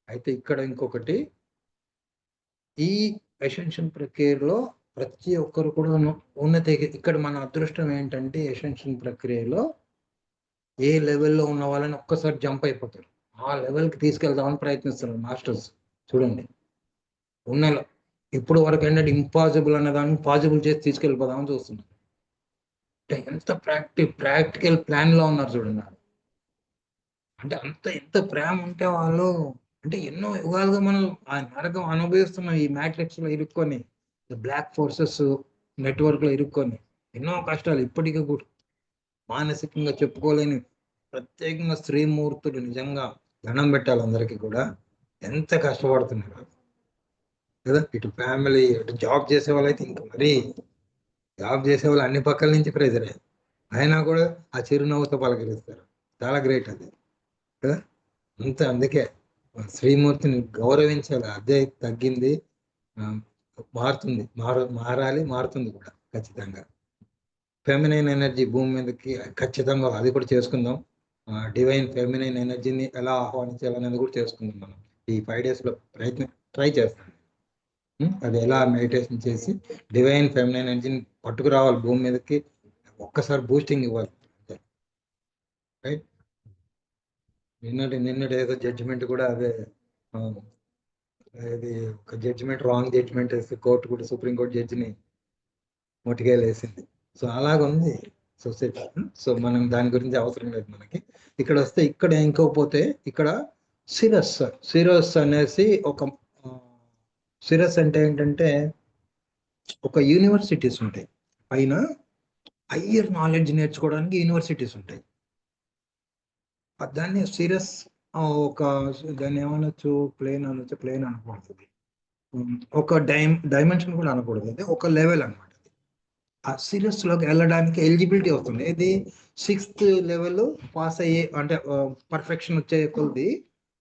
అయితే ఇక్కడ ఇంకొకటి, ఈ అసెన్షన్ ప్రక్రియలో ప్రతి ఒక్కరు కూడా ఉన్నత. ఇక్కడ మన అదృష్టం ఏంటంటే అసెన్షన్ ప్రక్రియలో ఏ లెవెల్లో ఉన్న వాళ్ళని ఒక్కసారి జంప్ అయిపోతారు. ఆ లెవెల్కి తీసుకెళ్దామని ప్రయత్నిస్తున్నారు మాస్టర్స్. చూడండి, ఉన్న ఇప్పుడు వరకు ఏంటంటే ఇంపాసిబుల్ అనే దాన్ని పాసిబుల్ చేసి తీసుకెళ్ళిపోదామని చూస్తున్నారు. అంటే ఎంత ప్రాక్టికల్ ప్లాన్లో ఉన్నారు చూడండి. అంటే ఎంత ప్రేమ ఉంటే వాళ్ళు, అంటే ఎన్నో యుగాలుగా మనం ఆ నరకం అనుభవిస్తున్నాం ఈ మ్యాట్రిక్స్లో ఇరుక్కొని, బ్లాక్ ఫోర్సెస్ నెట్వర్క్లో ఇరుక్కొని ఎన్నో కష్టాలు. ఇప్పటికీ కూడా మానసికంగా చెప్పుకోలేని, ప్రత్యేకంగా స్త్రీమూర్తులు నిజంగా దండం పెట్టాలి అందరికీ కూడా. ఎంత కష్టపడుతున్నారు కదా. ఇటు ఫ్యామిలీ, ఇటు జాబ్ చేసే వాళ్ళైతే ఇంకా మరీ, జాబ్ చేసే వాళ్ళు అన్ని పక్కల నుంచి ప్రెజరే, అయినా కూడా ఆ చిరునవ్వుతో పలకరిస్తారు. చాలా గ్రేట్ అది కదా. అందుకే శ్రీమూర్తిని గౌరవించాలి. అదే తగ్గింది, మారుతుంది, మారాలి, మారుతుంది కూడా ఖచ్చితంగా. ఫెమినైన్ ఎనర్జీ భూమి మీదకి ఖచ్చితంగా అది కూడా చేసుకుందాం. డివైన్ ఫెమినైన్ ఎనర్జీని ఎలా ఆహ్వానించాలనేది కూడా చేసుకుందాం మనం ఈ 5 డేస్లో. ట్రై చేస్తాం. అది ఎలా మెడిటేషన్ చేసి డివైన్ ఫెమినైన్ ఎనర్జీని పట్టుకురావాలి భూమి మీదకి, ఒక్కసారి బూస్టింగ్ ఇవ్వాలి. రైట్. నిన్నటి ఏదో జడ్జిమెంట్ కూడా అదే, అది ఒక జడ్జిమెంట్, రాంగ్ జడ్జిమెంట్ వేసి కోర్టు కూడా సుప్రీంకోర్టు జడ్జిని మొటికాయలు వేసింది. So అలాగుంది society. సో మనం దాని గురించి అవసరం లేదు మనకి. ఇక్కడ వస్తే ఇక్కడ ఇంకోపోతే ఇక్కడ సిరస్ అనేసి ఒక, సిరస్ అంటే ఏంటంటే ఒక యూనివర్సిటీస్ ఉంటాయి పైన, హయ్యర్ నాలెడ్జ్ నేర్చుకోవడానికి యూనివర్సిటీస్ ఉంటాయి. దాన్ని సిరస్, ఒక దాన్ని ఏమనొచ్చు, ప్లేన్ అనకూడదు, ఒక డైమెన్షన్ కూడా అనకూడదు, అది ఒక లెవెల్ అనమాట. ఆ సిరస్ లోకి వెళ్ళడానికి ఎలిజిబిలిటీ వస్తుంది. ఇది 6th లెవెల్ పాస్ అయ్యే, అంటే పర్ఫెక్షన్ వచ్చే కొద్ది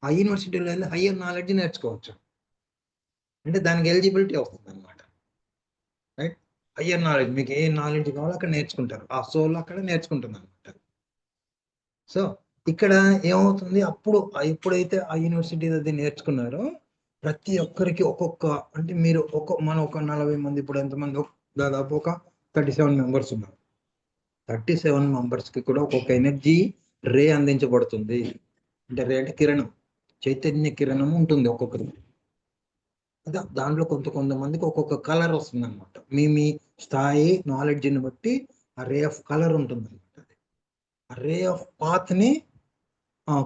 ఆ యూనివర్సిటీలో వెళ్ళి హయ్యర్ నాలెడ్జ్ నేర్చుకోవచ్చు. అంటే దానికి ఎలిజిబిలిటీ వస్తుంది అనమాట. రైట్. హయ్యర్ నాలెడ్జ్, మీకు ఏ నాలెడ్జ్ కావాలో అక్కడ నేర్చుకుంటారు, ఆ సోల్ అక్కడ నేర్చుకుంటుంది అనమాట. సో ఇక్కడ ఏమవుతుంది, ఎప్పుడైతే ఆ యూనివర్సిటీ అది నేర్చుకున్నారో ప్రతి ఒక్కరికి ఒక్కొక్క, అంటే మీరు మనం ఒక 40 మంది, ఇప్పుడు ఎంతమంది, దాదాపు ఒక 37 మెంబర్స్ ఉన్నారు. 37 మెంబర్స్కి కూడా ఒక్కొక్క ఎనర్జీ రే అందించబడుతుంది. అంటే రే అంటే కిరణం, చైతన్య కిరణం ఉంటుంది ఒక్కొక్కరి. దాంట్లో కొంతమందికి ఒక్కొక్క కలర్ వస్తుంది అనమాట. మీ స్థాయి నాలెడ్జ్ని బట్టి ఆ రే ఆఫ్ కలర్ ఉంటుంది అనమాట. ఆ రే ఆఫ్ పాత్ని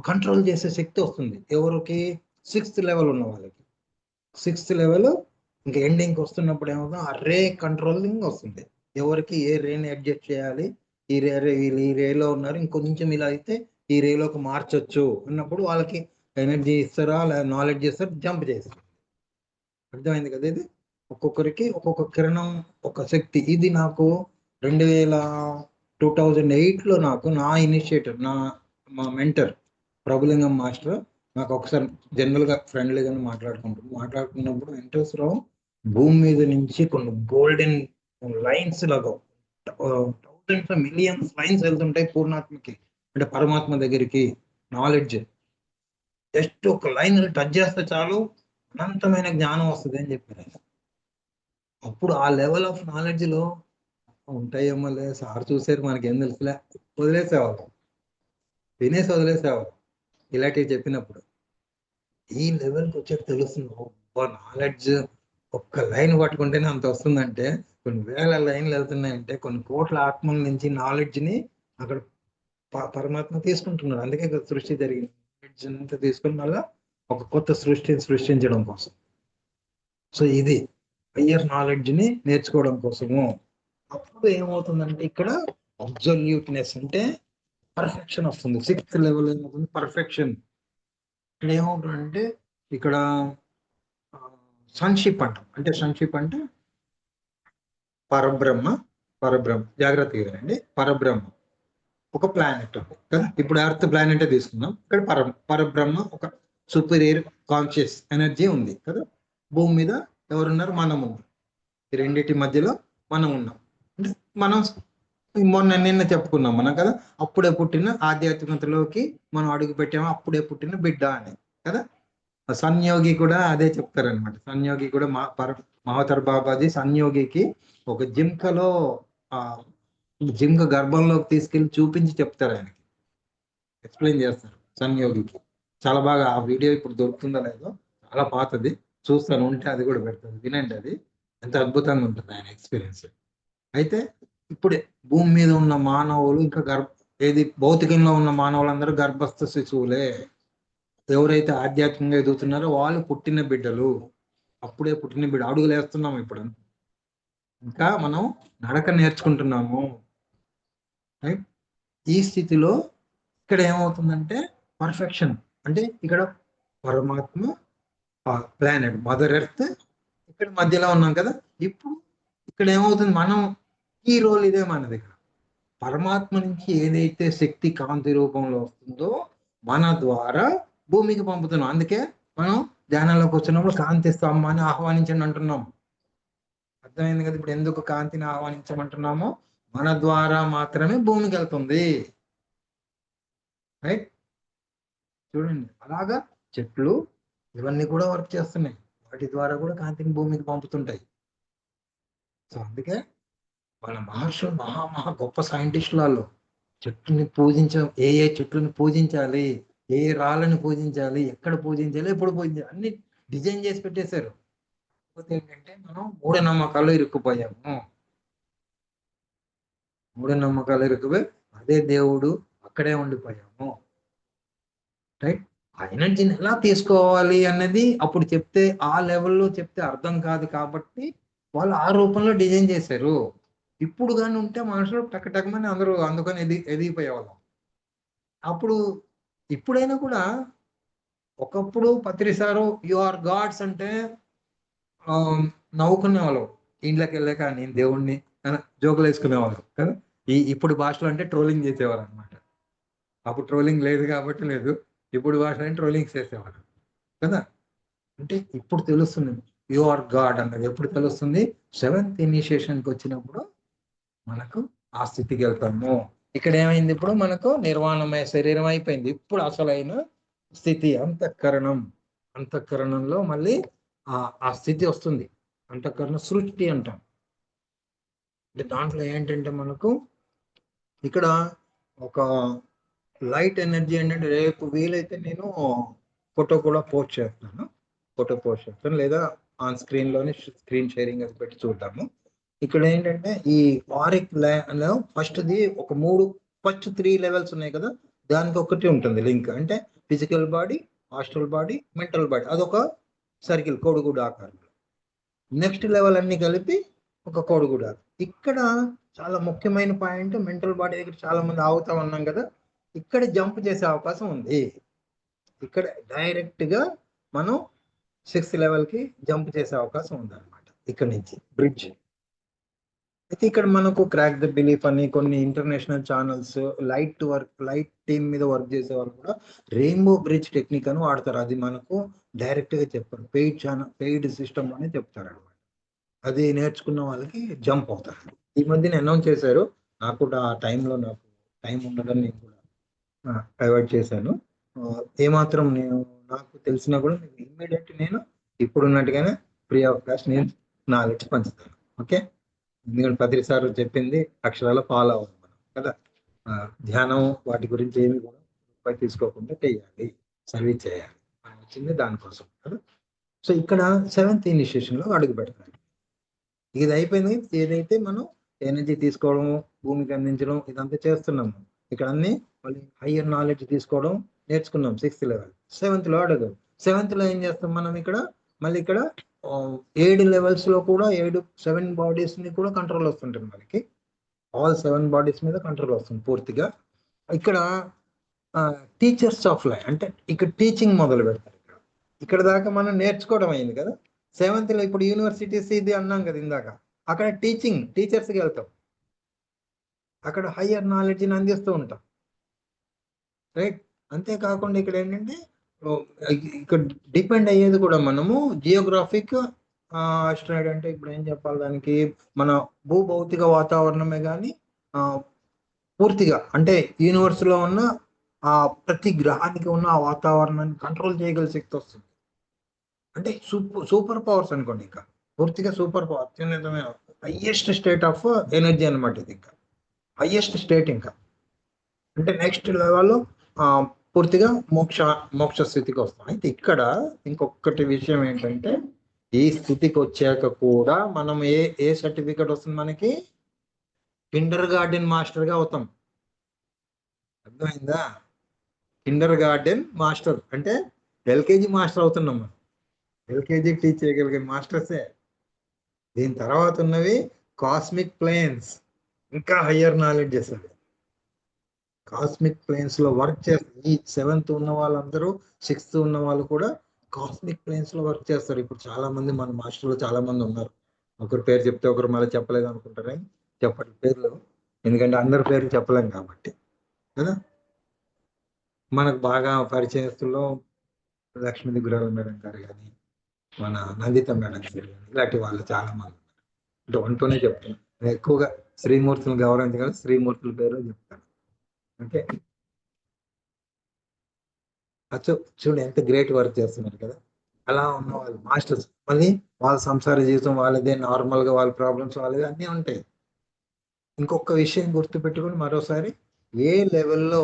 కంట్రోల్ చేసే శక్తి వస్తుంది ఎవరికి, 6th లెవెల్ ఉన్న వాళ్ళకి. 6th లెవెల్ ఇంకా ఎండింగ్కి వస్తున్నప్పుడు ఏమవుతుంది, ఆ రే కంట్రోలింగ్ వస్తుంది. ఎవరికి ఏ రేని అడ్జస్ట్ చేయాలి, వీళ్ళు ఈ రేలో ఉన్నారు, ఇంకొంచెం ఇలా అయితే ఈ రేలోకి మార్చొచ్చు అన్నప్పుడు వాళ్ళకి ఎనర్జీ ఇస్తారా లేదా నాలెడ్జ్ ఇస్తారా, జంప్ చేస్తారు. అర్థమైంది కదా? ఇది ఒక్కొక్కరికి ఒక్కొక్క కిరణం, ఒక శక్తి. ఇది నాకు 2008లో నాకు నా ఇనిషియేటర్, మా మెంటర్ ప్రభులింగం మాస్టర్ నాకు ఒకసారి జనరల్గా ఫ్రెండ్లీగానే మాట్లాడుకున్నప్పుడు వెంకటేశ్వరరావు భూమి మీద నుంచి కొన్ని గోల్డెన్ లైన్స్ లాగా థౌసండ్స్ మిలియన్స్ లైన్స్ వెళ్తుంటాయి పూర్ణాత్మకి, అంటే పరమాత్మ దగ్గరికి. నాలెడ్జ్ జస్ట్ ఒక లైన్ టచ్ చేస్తే చాలు అనంతమైన జ్ఞానం వస్తుంది అని చెప్పారు. అప్పుడు ఆ లెవెల్ ఆఫ్ నాలెడ్జ్ లో ఉంటాయేమో లే, సార్ చూసారు మనకేం తెలుసులే, వదిలేసేవాళ్ళు, వినేసి వదిలేసేవాళ్ళు ఇలాంటివి చెప్పినప్పుడు. ఈ లెవెల్కి వచ్చాక తెలుస్తుంది, నాలెడ్జ్ ఒక్క లైన్ పట్టుకుంటేనే అంత వస్తుందంటే, కొన్ని వేల లైన్లు వెళ్తున్నాయంటే, కొన్ని కోట్ల ఆత్మల నుంచి నాలెడ్జ్ ని అక్కడ పరమాత్మ తీసుకుంటున్నాడు. అందుకే సృష్టి జరిగింది. నాలెడ్జ్ అంతా తీసుకుని మళ్ళా ఒక కొత్త సృష్టిని సృష్టించడం కోసం. సో ఇది హయ్యర్ నాలెడ్జ్ ని నేర్చుకోవడం కోసము. అప్పుడు ఏమవుతుందంటే ఇక్కడ అబ్జల్యూట్నెస్ అంటే పర్ఫెక్షన్ వస్తుంది. 6th లెవెల్ ఏమవుతుంది, పర్ఫెక్షన్. ఇక్కడ ఏమవుతుందంటే ఇక్కడ సన్షిప్ అంటాం. అంటే సన్షిప్ అంటే పరబ్రహ్మ, జాగ్రత్తగా వినండి. పరబ్రహ్మ ఒక ప్లానెట్ ఉంది కదా, ఇప్పుడు ఎర్త్ ప్లానెట్ తీసుకుందాం. ఇక్కడ పరబ్రహ్మ ఒక సుపీరియర్ కాన్షియస్ ఎనర్జీ ఉంది కదా. భూమి మీద ఎవరున్నారు, మనం ఉన్నాం. ఈ రెండింటి మధ్యలో మనం ఉన్నాం. అంటే మనం నిన్న చెప్పుకున్నాం మనం కదా, అప్పుడే పుట్టిన ఆధ్యాత్మికతలోకి మనం అడుగు పెట్టాము, అప్పుడే పుట్టిన బిడ్డ అని కదా. సంయోగి కూడా అదే చెప్తారనమాట. సంయోగి కూడా మహావతార్ బాబాజీ సంయోగికి ఒక జింకలో జింక గర్భంలోకి తీసుకెళ్లి చూపించి చెప్తారు, ఆయనకి ఎక్స్ప్లెయిన్ చేస్తారు సంయోగికి. చాలా బాగా ఆ వీడియో ఇప్పుడు దొరుకుతుందో లేదో, చాలా పాతది, చూస్తాను, ఉంటే అది కూడా పెడతాను, వినండి. అది ఎంత అద్భుతంగా ఉంటుంది ఆయన ఎక్స్పీరియన్స్. అయితే ఇప్పుడే భూమి మీద ఉన్న మానవులు ఇంకా ఏది భౌతికంలో ఉన్న మానవులందరూ గర్భస్థ శిశువులే. ఎవరైతే ఆధ్యాత్మికంగా ఎదుగుతున్నారో వాళ్ళు పుట్టిన బిడ్డలు, అప్పుడే పుట్టిన బిడ్డ. అడుగులు వేస్తున్నాము ఇప్పుడు, ఇంకా మనం నడక నేర్చుకుంటున్నాము. ఈ స్థితిలో ఇక్కడ ఏమవుతుందంటే పర్ఫెక్షన్. అంటే ఇక్కడ పరమాత్మ, ప్లానెట్ మదర్ ఎర్త్, ఇక్కడ మధ్యలో ఉన్నాం కదా. ఇప్పుడు ఇక్కడ ఏమవుతుంది, మనం ఈ రోల్ ఇదే మనది. ఇక్కడ పరమాత్మ నుంచి ఏదైతే శక్తి కాంతి రూపంలో వస్తుందో మన ద్వారా భూమికి పంపుతున్నాం. అందుకే మనం ధ్యానంలోకి వచ్చినప్పుడు కాంతి స్తంభాన్ని ఆహ్వానించండి అంటున్నాం. అర్థమైంది కదా ఇప్పుడు ఎందుకు కాంతిని ఆహ్వానించమంటున్నామో? మన ద్వారా మాత్రమే భూమికి వెళ్తుంది. రైట్, చూడండి అలాగా చెట్లు ఇవన్నీ కూడా వర్క్ చేస్తున్నాయి, వాటి ద్వారా కూడా కాంతిని భూమికి పంపుతుంటాయి. సో అందుకే వాళ్ళ మహర్షులు మహా గొప్ప సైంటిస్టులలో చెట్టుని ఏ చెట్లను పూజించాలి, ఏ రాళ్ళని పూజించాలి, ఎక్కడ పూజించాలి, ఎప్పుడు పూజించాలి, అన్ని డిజైన్ చేసి పెట్టేశారు. కాకపోతే ఏంటంటే మనం మూఢనమ్మకాలు ఇరుక్కుపోయాము. మూఢనమ్మకాలు ఇరుక్కుపోయి అదే దేవుడు అక్కడే ఉండిపోయాము. రైట్, ఆ ఎనర్జీని ఎలా తీసుకోవాలి అన్నది అప్పుడు చెప్తే, ఆ లెవెల్లో చెప్తే అర్థం కాదు కాబట్టి వాళ్ళు ఆ రూపంలో డిజైన్ చేశారు. ఇప్పుడు కానీ ఉంటే మనుషులు టక్కటక్కమని అందరూ అందుకని ఎదిగిపోయేవాళ్ళం. అప్పుడు ఇప్పుడైనా కూడా ఒకప్పుడు పత్రిసారు యు ఆర్ గాడ్స్ అంటే నవ్వుకునేవాళ్ళు. ఇంట్లోకి వెళ్ళాక నేను దేవుణ్ణి జోకులు వేసుకునేవాళ్ళు కదా. ఇప్పుడు భాషలో అంటే ట్రోలింగ్ చేసేవారు అనమాట. అప్పుడు ట్రోలింగ్ లేదు కాబట్టి లేదు, ఇప్పుడు భాష అంటే ట్రోలింగ్ చేసేవారు కదా. అంటే ఇప్పుడు తెలుస్తుంది యు ఆర్ గాడ్ అన్నది. ఎప్పుడు తెలుస్తుంది? 7th ఇనిషియేషన్కి వచ్చినప్పుడు మనకు ఆ స్థితికి వెళ్తాము. ఇక్కడ ఏమైంది, ఇప్పుడు మనకు నిర్వాణమయ శరీరం అయిపోయింది. ఇప్పుడు అసలైన స్థితి అంతఃకరణంలో మళ్ళీ ఆ స్థితి వస్తుంది. అంతఃకరణ సృష్టి అంటాం. అంటే దాంట్లో ఏంటంటే మనకు ఇక్కడ ఒక లైట్ ఎనర్జీ ఏంటంటే, రేపు వీలైతే నేను ఫోటో కూడా పోస్ట్ చేస్తాను, లేదా ఆన్ స్క్రీన్ షేరింగ్ అది పెట్టి చూద్దాము. ఇక్కడ ఏంటంటే ఈ ఆరిక్ లో ఫస్ట్ది ఒక ఫస్ట్ 3 లెవెల్స్ ఉన్నాయి కదా, దానికి ఒకటి ఉంటుంది లింక్. అంటే physical body, hostel body, mental body, అదొక సర్కిల్ కోడిగుడ్డు ఆకారంలో. నెక్స్ట్ లెవెల్ అన్ని కలిపి ఒక కోడిగుడ్డు ఆకారం. ఇక్కడ చాలా ముఖ్యమైన పాయింట్, మెంటల్ బాడీ దగ్గర చాలా మంది ఆగుతా ఉన్నాం కదా, ఇక్కడ జంప్ చేసే అవకాశం ఉంది. ఇక్కడ డైరెక్ట్ గా మనం 6th లెవెల్కి జంప్ చేసే అవకాశం ఉందన్నమాట ఇక్కడ నుంచి బ్రిడ్జ్. అయితే ఇక్కడ మనకు క్రాక్ ద బిలీఫ్ అని కొన్ని ఇంటర్నేషనల్ ఛానల్స్ లైట్ టీమ్ మీద వర్క్ చేసే వాళ్ళు కూడా రెయిన్బో బ్రిడ్జ్ టెక్నిక్ అని వాడతారు. అది మనకు డైరెక్ట్ గా చెప్పారు, పెయిడ్ సిస్టమ్ అని చెప్తారు అనమాట. అది నేర్చుకున్న వాళ్ళకి జంప్ అవుతారు. ఈ మధ్యన అనౌన్స్ చేశారు, నాకు కూడా ఆ టైంలో నాకు టైం ఉండదని నేను కూడా అవాయిడ్ చేశాను. ఏమాత్రం నాకు తెలిసినా కూడా ఇమ్మీడియట్ నేను ఇప్పుడున్నట్టుగానే ఫ్రీ ఆఫ్ కాస్ట్ నేను నాలెడ్జ్ పంచుతాను. ఓకే, ఎందుకంటే ప్రతిసారి చెప్పింది అక్షరాలు ఫాలో అవ్వాలి మనం కదా. ధ్యానం వాటి గురించి ఏమి కూడా రూపాయి తీసుకోకుండా చేయాలి, సర్వీస్ చేయాలి, మనం వచ్చింది దానికోసం కదా. సో ఇక్కడ 7th ఇనిషియేషన్ లో అడుగు పెడతాను. ఇది అయిపోయింది, ఏదైతే మనం ఎనర్జీ తీసుకోవడం, భూమికి అందించడం ఇదంతా చేస్తున్నాము. ఇక్కడ అన్ని మళ్ళీ హయ్యర్ నాలెడ్జ్ తీసుకోవడం నేర్చుకున్నాం 6th లెవెల్. 7th లో అడగదు. 7th లో ఏం చేస్తాం మనం ఇక్కడ మళ్ళీ ఇక్కడ 7 లెవెల్స్ లో కూడా 7 బాడీస్ ని కూడా కంట్రోల్ వస్తుంటుంది మనకి. ఆల్ 7 బాడీస్ మీద కంట్రోల్ వస్తుంది పూర్తిగా. ఇక్కడ టీచర్స్ ఆఫ్ లైఫ్ అంటే ఇక్కడ టీచింగ్ మొదలు పెడతారు. ఇక్కడ దాకా మనం నేర్చుకోవడం అయింది కదా. 7th లో ఇప్పుడు యూనివర్సిటీస్ ఇది అన్నాం కదా ఇందాక, అక్కడ టీచర్స్కి వెళ్తాం, అక్కడ హయ్యర్ నాలెడ్జ్ని అందిస్తూ ఉంటాం, రైట్. అంతేకాకుండా ఇక్కడ ఏంటంటే ఇక్కడ డిపెండ్ అయ్యేది కూడా మనము జియోగ్రాఫిక్ ఆస్ట్రాయిడ్ అంటే ఇప్పుడు ఏం చెప్పాలి దానికి, మన భూభౌతిక వాతావరణమే కానీ పూర్తిగా అంటే యూనివర్స్ లో ఉన్న ఆ ప్రతి గ్రహానికి ఉన్న ఆ వాతావరణాన్ని కంట్రోల్ చేయగల శక్తి వస్తుంది. అంటే సూపర్ పవర్స్ అనుకోండి, ఇంకా పూర్తిగా సూపర్ పవర్, అత్యున్నతమైన హైయెస్ట్ స్టేట్ ఆఫ్ ఎనర్జీ అనమాట ఇది. ఇంకా హైయెస్ట్ స్టేట్, ఇంకా అంటే నెక్స్ట్ లెవెల్లో పూర్తిగా మోక్ష స్థితికి వస్తాం. అయితే ఇక్కడ ఇంకొకటి విషయం ఏంటంటే, ఈ స్థితికి వచ్చాక కూడా మనం ఏ సర్టిఫికెట్ వస్తుంది మనకి, కిండర్ గార్డెన్ మాస్టర్ గా అవుతాం. అర్థమైందా? కిండర్ గార్డెన్ మాస్టర్ అంటే ఎల్కేజీ మాస్టర్ అవుతున్నాం మనం. ఎల్కేజీ టీచ్ చేయగలిగే మాస్టర్సే. దీని తర్వాత ఉన్నవి కాస్మిక్ ప్లేన్స్, ఇంకా హయ్యర్ నాలెడ్జ్ చేస్తుంది. కాస్మిక్ ప్లేన్స్ లో వర్క్ చేస్తారు. ఈ 7th ఉన్న వాళ్ళందరూ 6th ఉన్న వాళ్ళు కూడా కాస్మిక్ ప్లేన్స్ లో వర్క్ చేస్తారు. ఇప్పుడు చాలా మంది మన మాస్టర్లు చాలా మంది ఉన్నారు. ఒకరి పేరు చెప్తే ఒకరు మళ్ళీ చెప్పలేదు అనుకుంటారే, చెప్పండి పేర్లు, ఎందుకంటే అందరి పేర్లు చెప్పలేం కాబట్టి కదా. మనకు బాగా పరిచయస్తుల్లో లక్ష్మీ దిగురాల మేడం గారు కానీ, మన నందిత మేడం గారు కానీ, ఇలాంటి వాళ్ళు చాలా మంది ఉన్నారు. అంటే అంటూనే చెప్తాను, ఎక్కువగా శ్రీమూర్తులు గౌరవించగల శ్రీమూర్తుల పేరు చెప్తాను. ఓకే, చూడండి ఎంత గ్రేట్ వర్క్ చేస్తున్నారు కదా. అలా ఉన్న వాళ్ళు మాస్టర్స్, మళ్ళీ వాళ్ళ సంసార జీవితం వాళ్ళదే, నార్మల్ గా వాళ్ళ ప్రాబ్లమ్స్ వాళ్ళదే అన్నీ ఉంటాయి. ఇంకొక విషయం గుర్తుపెట్టుకుని మరోసారి, ఏ లెవెల్లో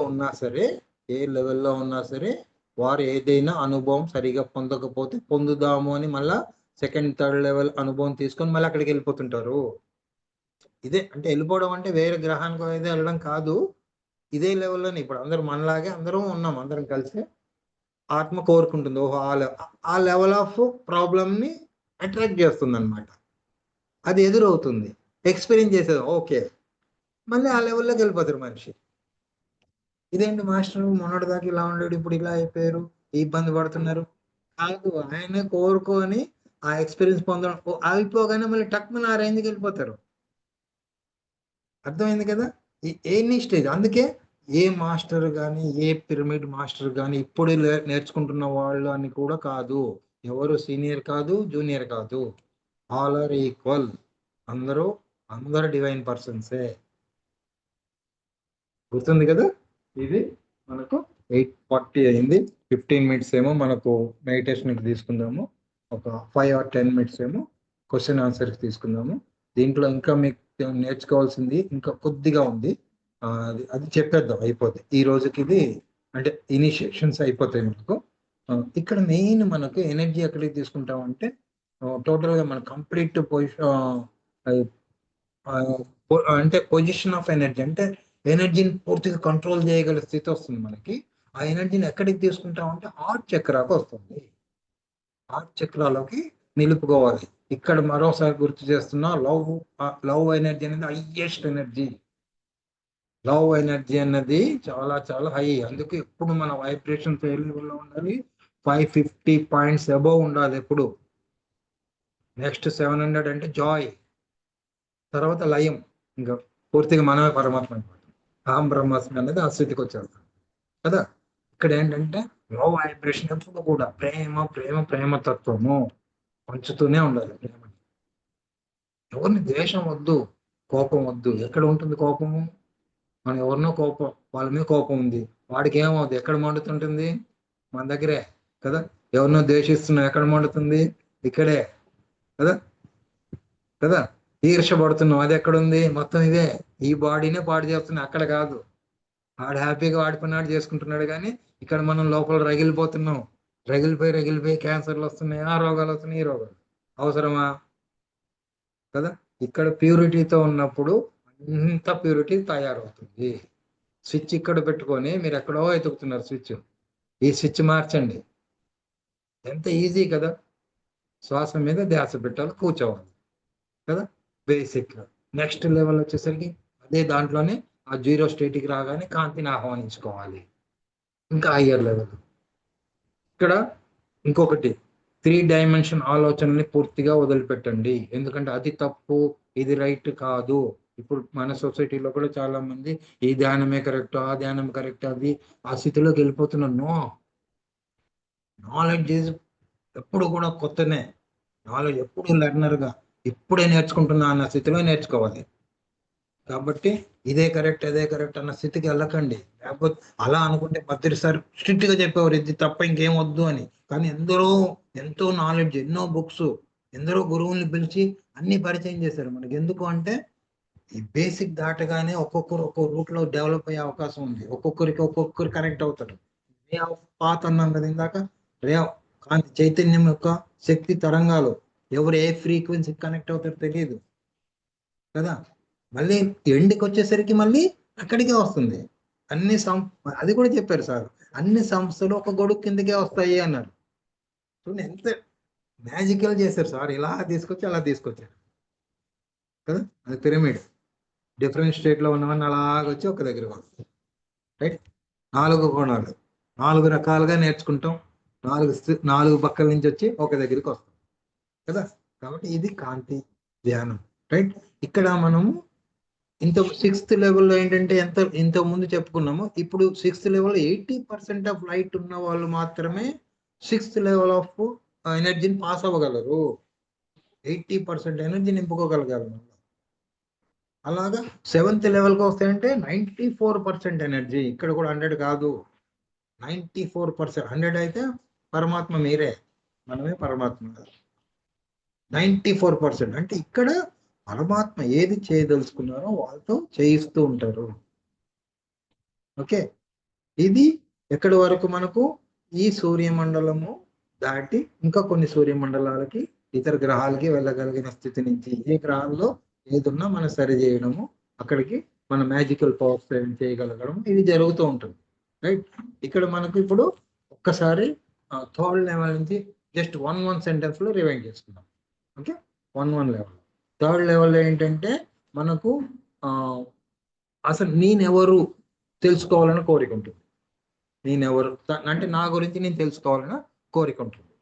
ఉన్నా సరే వారు ఏదైనా అనుభవం సరిగా పొందకపోతే పొందుదాము అని మళ్ళా 2nd, 3rd లెవెల్ అనుభవం తీసుకొని మళ్ళీ అక్కడికి వెళ్ళిపోతుంటారు. ఇదే అంటే వెళ్ళిపోవడం అంటే వేరే గ్రహానికి అయితే వెళ్ళడం కాదు, ఇదే లెవెల్లోనే. ఇప్పుడు అందరూ మనలాగే అందరం ఉన్నాం, అందరం కలిసి ఆత్మ కోరుకుంటుంది. ఓహో, ఆ లెవెల్ ఆఫ్ ప్రాబ్లమ్ ని అట్రాక్ట్ చేస్తుంది అనమాట. అది ఎదురవుతుంది, ఎక్స్పీరియన్స్ చేసేది, ఓకే, మళ్ళీ ఆ లెవెల్లోకి వెళ్ళిపోతారు మనిషి. ఇదేంటి మాస్టర్ మొన్నటి దాకా ఇలా ఉండేడు, ఇప్పుడు ఇలా అయిపోయారు, ఇబ్బంది పడుతున్నారు. కాదు, ఆయన కోరుకొని ఆ ఎక్స్పీరియన్స్ పొందడం అయిపోగానే మళ్ళీ టక్మన్ ఆ రేంజ్కి వెళ్ళిపోతారు. అర్థమైంది కదా. Any stage. అందుకే ఏ మాస్టర్ కానీ, ఏ పిరమిడ్ మాస్టర్ కానీ ఇప్పుడు నేర్చుకుంటున్న వాళ్ళు అని కూడా కాదు, ఎవరు సీనియర్ కాదు, జూనియర్ కాదు, ఆల్ ఆర్ ఈక్వల్. అందరూ డివైన్ పర్సన్సే. గుర్తుంది కదా. ఇది మనకు 8:40 అయింది. 15 మినిట్స్ ఏమో మనకు మెడిటేషన్కి తీసుకుందాము, ఒక 5 or 10 మినిట్స్ ఏమో క్వశ్చన్ ఆన్సర్కి తీసుకుందాము. దీంట్లో ఇంకా మీకు నేర్చుకోవాల్సింది ఇంకా కొద్దిగా ఉంది, అది చెప్పేద్దాం, అయిపోతుంది ఈ రోజుకి. ఇది అంటే ఇనిషియేషన్స్ అయిపోతాయి మనకు. ఇక్కడ మెయిన్ మనకు ఎనర్జీ ఎక్కడికి తీసుకుంటామంటే, టోటల్గా మన కంప్లీట్ అంటే పొజిషన్ ఆఫ్ ఎనర్జీ, అంటే ఎనర్జీని పూర్తిగా కంట్రోల్ చేయగల స్థితి వస్తుంది మనకి. ఆ ఎనర్జీని ఎక్కడికి తీసుకుంటామంటే హార్ట్ చక్రాకు వస్తుంది. హార్ట్ చక్రాలోకి నిలుపుకోవాలి. ఇక్కడ మరోసారి గుర్తు చేస్తున్నా, లవ్ ఎనర్జీ అనేది హైయెస్ట్ ఎనర్జీ. లవ్ ఎనర్జీ అన్నది చాలా చాలా హై. అందుకే ఎప్పుడు మన వైబ్రేషన్ లెవెల్లో ఉండాలి. 550 పాయింట్స్ అబౌవ్ ఉండాలి ఎప్పుడు. నెక్స్ట్ 700 అంటే జాయ్, తర్వాత లయం, ఇంకా పూర్తిగా మనమే పరమాత్మ అయిపోతాం. అహం బ్రహ్మాస్మి అనేది ఆ స్థితికి వచ్చేస్తాం కదా. ఇక్కడ ఏంటంటే లో వైబ్రేషన్ ఎప్పుడు కూడా ప్రేమ ప్రేమ ప్రేమ తత్వము పంచుతూనే ఉండాలి. ప్రేమ, ఎవరిని ద్వేషం వద్దు, కోపం వద్దు. ఎక్కడ ఉంటుంది కోపము? మనం ఎవరినో కోపం, వాళ్ళ మీద కోపం ఉంది, వాడికి ఏమవుతుంది? ఎక్కడ మండుతుంటుంది? మన దగ్గరే కదా. ఎవరినో ద్వేషిస్తున్నాం, ఎక్కడ మండుతుంది? ఇక్కడే కదా. కదా, ఈర్షపడుతున్నాం, అది ఎక్కడుంది? మొత్తం ఇదే, ఈ బాడీనే పాడు చేస్తున్నాం, అక్కడ కాదు. వాడు హ్యాపీగా వాడి పని వాడు చేసుకుంటున్నాడు, కానీ ఇక్కడ మనం లోపల రగిలిపోతున్నాం. రగిలిపోయి రగిలిపోయి క్యాన్సర్లు వస్తున్నాయి, ఆ రోగాలు వస్తున్నాయి, ఈ రోగాలు. అవసరమా? కదా. ఇక్కడ ప్యూరిటీతో ఉన్నప్పుడు అంత ప్యూరిటీ తయారవుతుంది. స్విచ్ ఇక్కడ పెట్టుకొని మీరు ఎక్కడో ఎతుకుతున్నారు స్విచ్, ఈ స్విచ్ మార్చండి. ఎంత ఈజీ కదా. శ్వాస మీద ధ్యాస పెట్టాలి, కూర్చోవాలి కదా. బేసిక్. నెక్స్ట్ లెవెల్ వచ్చేసరికి అదే దాంట్లోనే ఆ జీరో స్టేట్కి రాగానే కాంతిని ఆహ్వానించుకోవాలి. ఇంకా హయ్యర్ లెవెల్. ఇక్కడ ఇంకొకటి, 3 డైమెన్షన్ ఆలోచనని పూర్తిగా వదిలిపెట్టండి. ఎందుకంటే అది తప్పు, ఇది రైట్ కాదు. ఇప్పుడు మన సొసైటీలో కూడా చాలా మంది ఈ ధ్యానమే కరెక్ట్, ఆ ధ్యానం కరెక్ట్, అది ఆ స్థితిలోకి వెళ్ళిపోతున్నారు. నో, నాలెడ్జ్ ఈజ్ ఎప్పుడు కూడా కొత్తనే. నాలెడ్జ్ ఎప్పుడు లెర్నర్గా ఇప్పుడే నేర్చుకుంటున్నా అన్న స్థితిలో నేర్చుకోవాలి. కాబట్టి ఇదే కరెక్ట్ అదే కరెక్ట్ అన్న స్థితికి వెళ్ళకండి. లేకపోతే అలా అనుకుంటే పత్రి సార్ స్ట్రిక్ట్ గా చెప్పేవారు ఇది తప్ప ఇంకేం వద్దు అని. కానీ ఎంతో నాలెడ్జ్, ఎన్నో బుక్స్, ఎందరో గురువుల్ని పిలిచి అన్ని పరిచయం చేశారు మనకి. ఎందుకు అంటే ఈ బేసిక్ దాటగానే ఒక్కొక్కరు ఒక్కొక్క రూట్ లో డెవలప్ అయ్యే అవకాశం ఉంది. ఒక్కొక్కరు కనెక్ట్ అవుతారు. రే ఆఫ్ పాత్ అన్నాం కదా ఇందాక. రే కాంతి చైతన్యం యొక్క శక్తి తరంగాలు ఎవరు ఏ ఫ్రీక్వెన్సీ కనెక్ట్ అవుతారో తెలియదు కదా. మళ్ళీ ఎండ్కి వచ్చేసరికి మళ్ళీ అక్కడికే వస్తుంది. అన్ని అది కూడా చెప్పారు సార్, అన్ని సంస్థలు ఒక గొడుగు కిందకే వస్తాయి అన్నారు. చూడండి ఎంత మ్యాజికల్ చేశారు సార్. ఇలా తీసుకొచ్చి అలా తీసుకొచ్చారు కదా. అది పిరమిడ్. డిఫరెంట్ స్టేట్ లో ఉన్నవన్నీ అలాగొచ్చి ఒక దగ్గరికి వస్తాయి. రైట్. 4 కోణాలు, 4 రకాలుగా నేర్చుకుంటాం. 4 పక్కల నుంచి వచ్చి ఒక దగ్గరికి వస్తాం కదా. కాబట్టి ఇది కాంతి ధ్యానం. రైట్. ఇక్కడ మనము సిక్స్త్ లెవెల్లో ఏంటంటే ఇంత ముందు చెప్పుకున్నాము. ఇప్పుడు సిక్స్త్ లెవెల్ 80% ఆఫ్ లైట్ ఉన్న వాళ్ళు మాత్రమే సిక్స్త్ లెవెల్ ఆఫ్ ఎనర్జీని పాస్ అవ్వగలరు. 80% ఎనర్జీ నింపుకోగలగాలి. అలాగా 7th లెవెల్కి వస్తాయంటే 94% ఎనర్జీ. ఇక్కడ కూడా 100 కాదు, 94%. 100 అయితే పరమాత్మ మీరే, మనమే పరమాత్మ. 94% అంటే ఇక్కడ పరమాత్మ ఏది చేయదలుచుకున్నారో వాళ్ళతో చేయిస్తూ ఉంటారు. ఓకే. ఇది ఎక్కడి వరకు మనకు ఈ సూర్యమండలము దాటి ఇంకా కొన్ని సూర్యమండలాలకి ఇతర గ్రహాలకి వెళ్ళగలిగిన స్థితి నుంచి ఏ గ్రహాల్లో ఏదున్నా మనం సరి చేయడము, అక్కడికి మన మ్యాజికల్ పవర్స్ చేయగలగడం, ఇది జరుగుతూ ఉంటుంది. రైట్. ఇక్కడ మనకు ఇప్పుడు ఒక్కసారి థర్డ్ లెవెల్ నుంచి జస్ట్ వన్ సెంటెన్స్ లో రివైండ్ చేసుకుందాం. ఓకే. 1 లెవెల్. థర్డ్ లెవెల్ ఏంటంటే మనకు అసలు నేనెవరు తెలుసుకోవాలని కోరిక ఉంటుంది. నేనెవరు అంటే నా గురించి నేను తెలుసుకోవాలని కోరిక ఉంటుంది.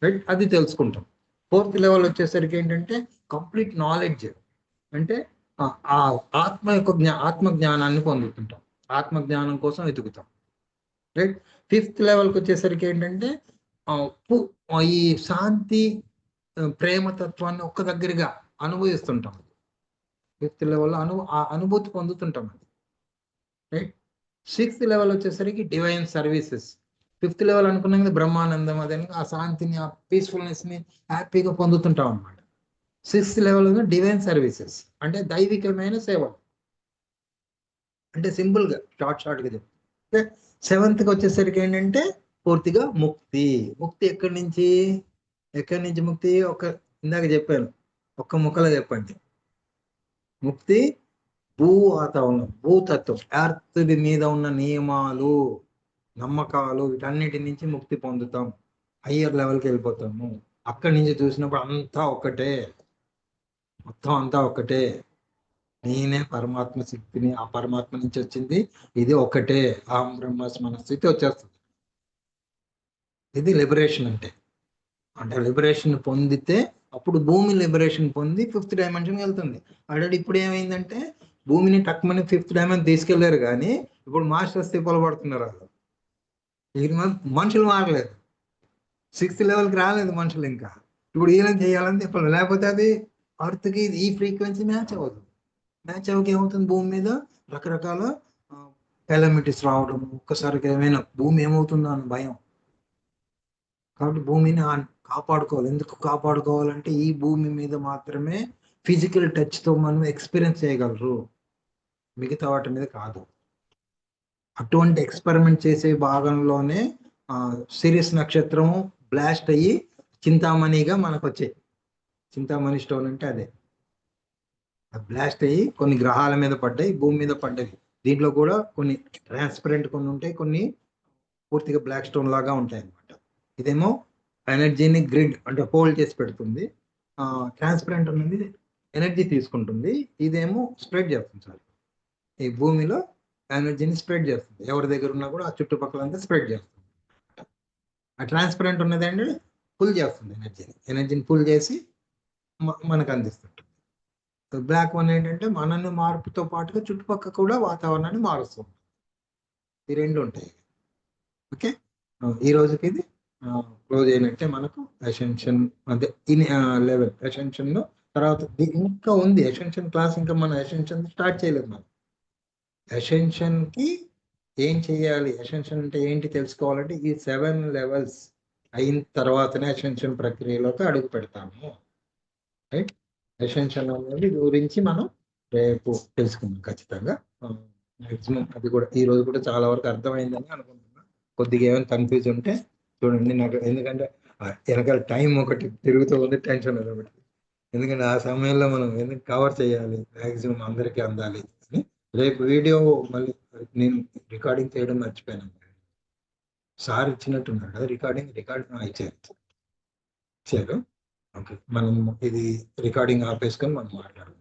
రైట్. అది తెలుసుకుంటాం. 4th లెవెల్ వచ్చేసరికి ఏంటంటే కంప్లీట్ నాలెడ్జ్, అంటే ఆ ఆత్మ యొక్క ఆత్మ జ్ఞానాన్ని పొందుతుంటాం. ఆత్మ జ్ఞానం కోసం వెతుకుతాం. రైట్. 5th లెవెల్కి వచ్చేసరికి ఏంటంటే ఈ శాంతి ప్రేమ తత్వాన్ని ఒక్క దగ్గరగా అనుభవిస్తుంటాం. 5th లెవెల్లో ఆ అనుభూతి పొందుతుంటాం. రైట్. 6th లెవెల్ వచ్చేసరికి డివైన్ సర్వీసెస్. 5th లెవెల్ అనుకున్నాం కదా బ్రహ్మానందం, అదే ఆ శాంతిని, ఆ పీస్ఫుల్నెస్ ని హ్యాపీగా పొందుతుంటాం అన్నమాట. 6th లెవెల్ డివైన్ సర్వీసెస్ అంటే దైవికమైన సేవ. అంటే సింపుల్ గా షార్ట్ గా చెప్తే 7th వచ్చేసరికి ఏంటంటే పూర్తిగా ముక్తి. ముక్తి ఎక్కడి నుంచి ముక్తి? ఇందాక చెప్పాను, ఒక్క ముక్కలో చెప్పండి. ముక్తి వాతావరణం, భూతత్వం, ఎర్త్ మీద ఉన్న నియమాలు, నమ్మకాలు, వీటన్నిటి నుంచి ముక్తి పొందుతాం. హయ్యర్ లెవెల్కి వెళ్ళిపోతాము. అక్కడి నుంచి చూసినప్పుడు అంతా ఒక్కటే, మొత్తం అంతా ఒక్కటే. నేనే పరమాత్మ శక్తిని, ఆ పరమాత్మ నుంచి వచ్చింది, ఇది ఒకటే ఆం బ్రహ్మాస్మన స్థితి వచ్చేస్తుంది. ఇది లిబరేషన్ అంటే లిబరేషన్ పొందితే అప్పుడు భూమి లిబరేషన్ పొంది 5th డైమెన్షన్ వెళ్తుంది. ఆల్రెడీ ఇప్పుడు ఏమైందంటే భూమిని టక్మని 5th డైమెన్షన్ తీసుకెళ్లారు, కానీ ఇప్పుడు మాస్టర్స్ తిప్పలు పడుతున్నారు వాళ్ళు. మనుషులు మారలేదు, 6th లెవెల్కి రాలేదు మనుషులు. ఇంకా ఇప్పుడు ఏం చేయాలని తిప్పలు, లేకపోతే అది అర్త్కి ఈ ఫ్రీక్వెన్సీ మ్యాచ్ అవ్వదు. మ్యాచ్ అవ్వక ఏమవుతుంది, భూమి మీద రకరకాల కెలమిటీస్ రావడం, ఒక్కసారికి ఏమైనా భూమి ఏమవుతుందో అని భయం. కాబట్టి భూమిని కాపాడుకోవాలి. ఎందుకు కాపాడుకోవాలంటే ఈ భూమి మీద మాత్రమే ఫిజికల్ టచ్తో మనం ఎక్స్పీరియన్స్ చేయగలరు, మిగతా వాటి మీద కాదు. అటువంటి ఎక్స్పెరిమెంట్ చేసే భాగంలోనే సిరిస్ నక్షత్రం బ్లాస్ట్ అయ్యి చింతామణిగా మనకు వచ్చాయి. చింతామణి స్టోన్ అంటే అదే. బ్లాస్ట్ అయ్యి కొన్ని గ్రహాల మీద పడ్డాయి, భూమి మీద పడ్డాయి. దీంట్లో కూడా కొన్ని ట్రాన్స్పరెంట్ కొన్ని ఉంటాయి, కొన్ని పూర్తిగా బ్లాక్ స్టోన్ లాగా ఉంటాయి అన్నమాట. ఇదేమో ఎనర్జీని గ్రిడ్ అంటే హోల్డ్ చేసి పెడుతుంది, ట్రాన్స్పరెంట్ అనేది ఎనర్జీ తీసుకుంటుంది, ఇదేమో స్ప్రెడ్ చేస్తుంది. సార్ ఈ భూమిలో ఎనర్జీని స్ప్రెడ్ చేస్తుంది, ఎవరి దగ్గర ఉన్నా కూడా ఆ చుట్టుపక్కలంతా స్ప్రెడ్ చేస్తుంది. ఆ ట్రాన్స్పరెంట్ ఉన్నది అండి పుల్ చేస్తుంది, ఎనర్జీని పుల్ చేసి మనకు అందిస్తుంటుంది. బ్లాక్ వన్ ఏంటంటే మనల్ని మార్పుతో పాటుగా చుట్టుపక్కల కూడా వాతావరణాన్ని మారుస్తుంది. ఈ రెండు ఉంటాయి. ఓకే, ఈ రోజుకి ఇది క్లోజ్ అయినట్టే. మనకు అసెన్షన్ అదే ఇన్ లెవెల్ అసెన్షన్ లో తర్వాత ఇంకా ఉంది అసెన్షన్ క్లాస్, ఇంకా మన అసెన్షన్ స్టార్ట్ చేయలేదు. మనం అసెన్షన్ కి ఏం చేయాలి, అసెన్షన్ అంటే ఏంటి తెలుసుకోవాలంటే ఈ 7 లెవెల్స్ అయిన తర్వాతనే అసెన్షన్ ప్రక్రియలోకి అడుగు పెడతాము. రైట్, అసెన్షన్ అనేది గురించి మనం రేపు తెలుసుకుందాం ఖచ్చితంగా. మ్యాక్సిమం అది కూడా ఈ రోజు కూడా చాలా వరకు అర్థమైందని అనుకుంటున్నా. కొద్దిగా ఏమైనా కన్ఫ్యూజ్ ఉంటే చూడండి నాకు, ఎందుకంటే వెనకాల టైం ఒకటి తిరుగుతూ ఉంది, టెన్షన్ ఒకటి. ఎందుకంటే ఆ సమయంలో మనం ఎందుకు కవర్ చేయాలి, మ్యాక్సిమం అందరికీ అందాలి అని. రేపు వీడియో మళ్ళీ నేను రికార్డింగ్ చేయడం మర్చిపోయాను. సార్ ఇచ్చినట్టున్నారు కదా రికార్డ్ ఇచ్చారు. ఓకే, మనం ఇది రికార్డింగ్ ఆపేసుకొని మనం మాట్లాడదాం.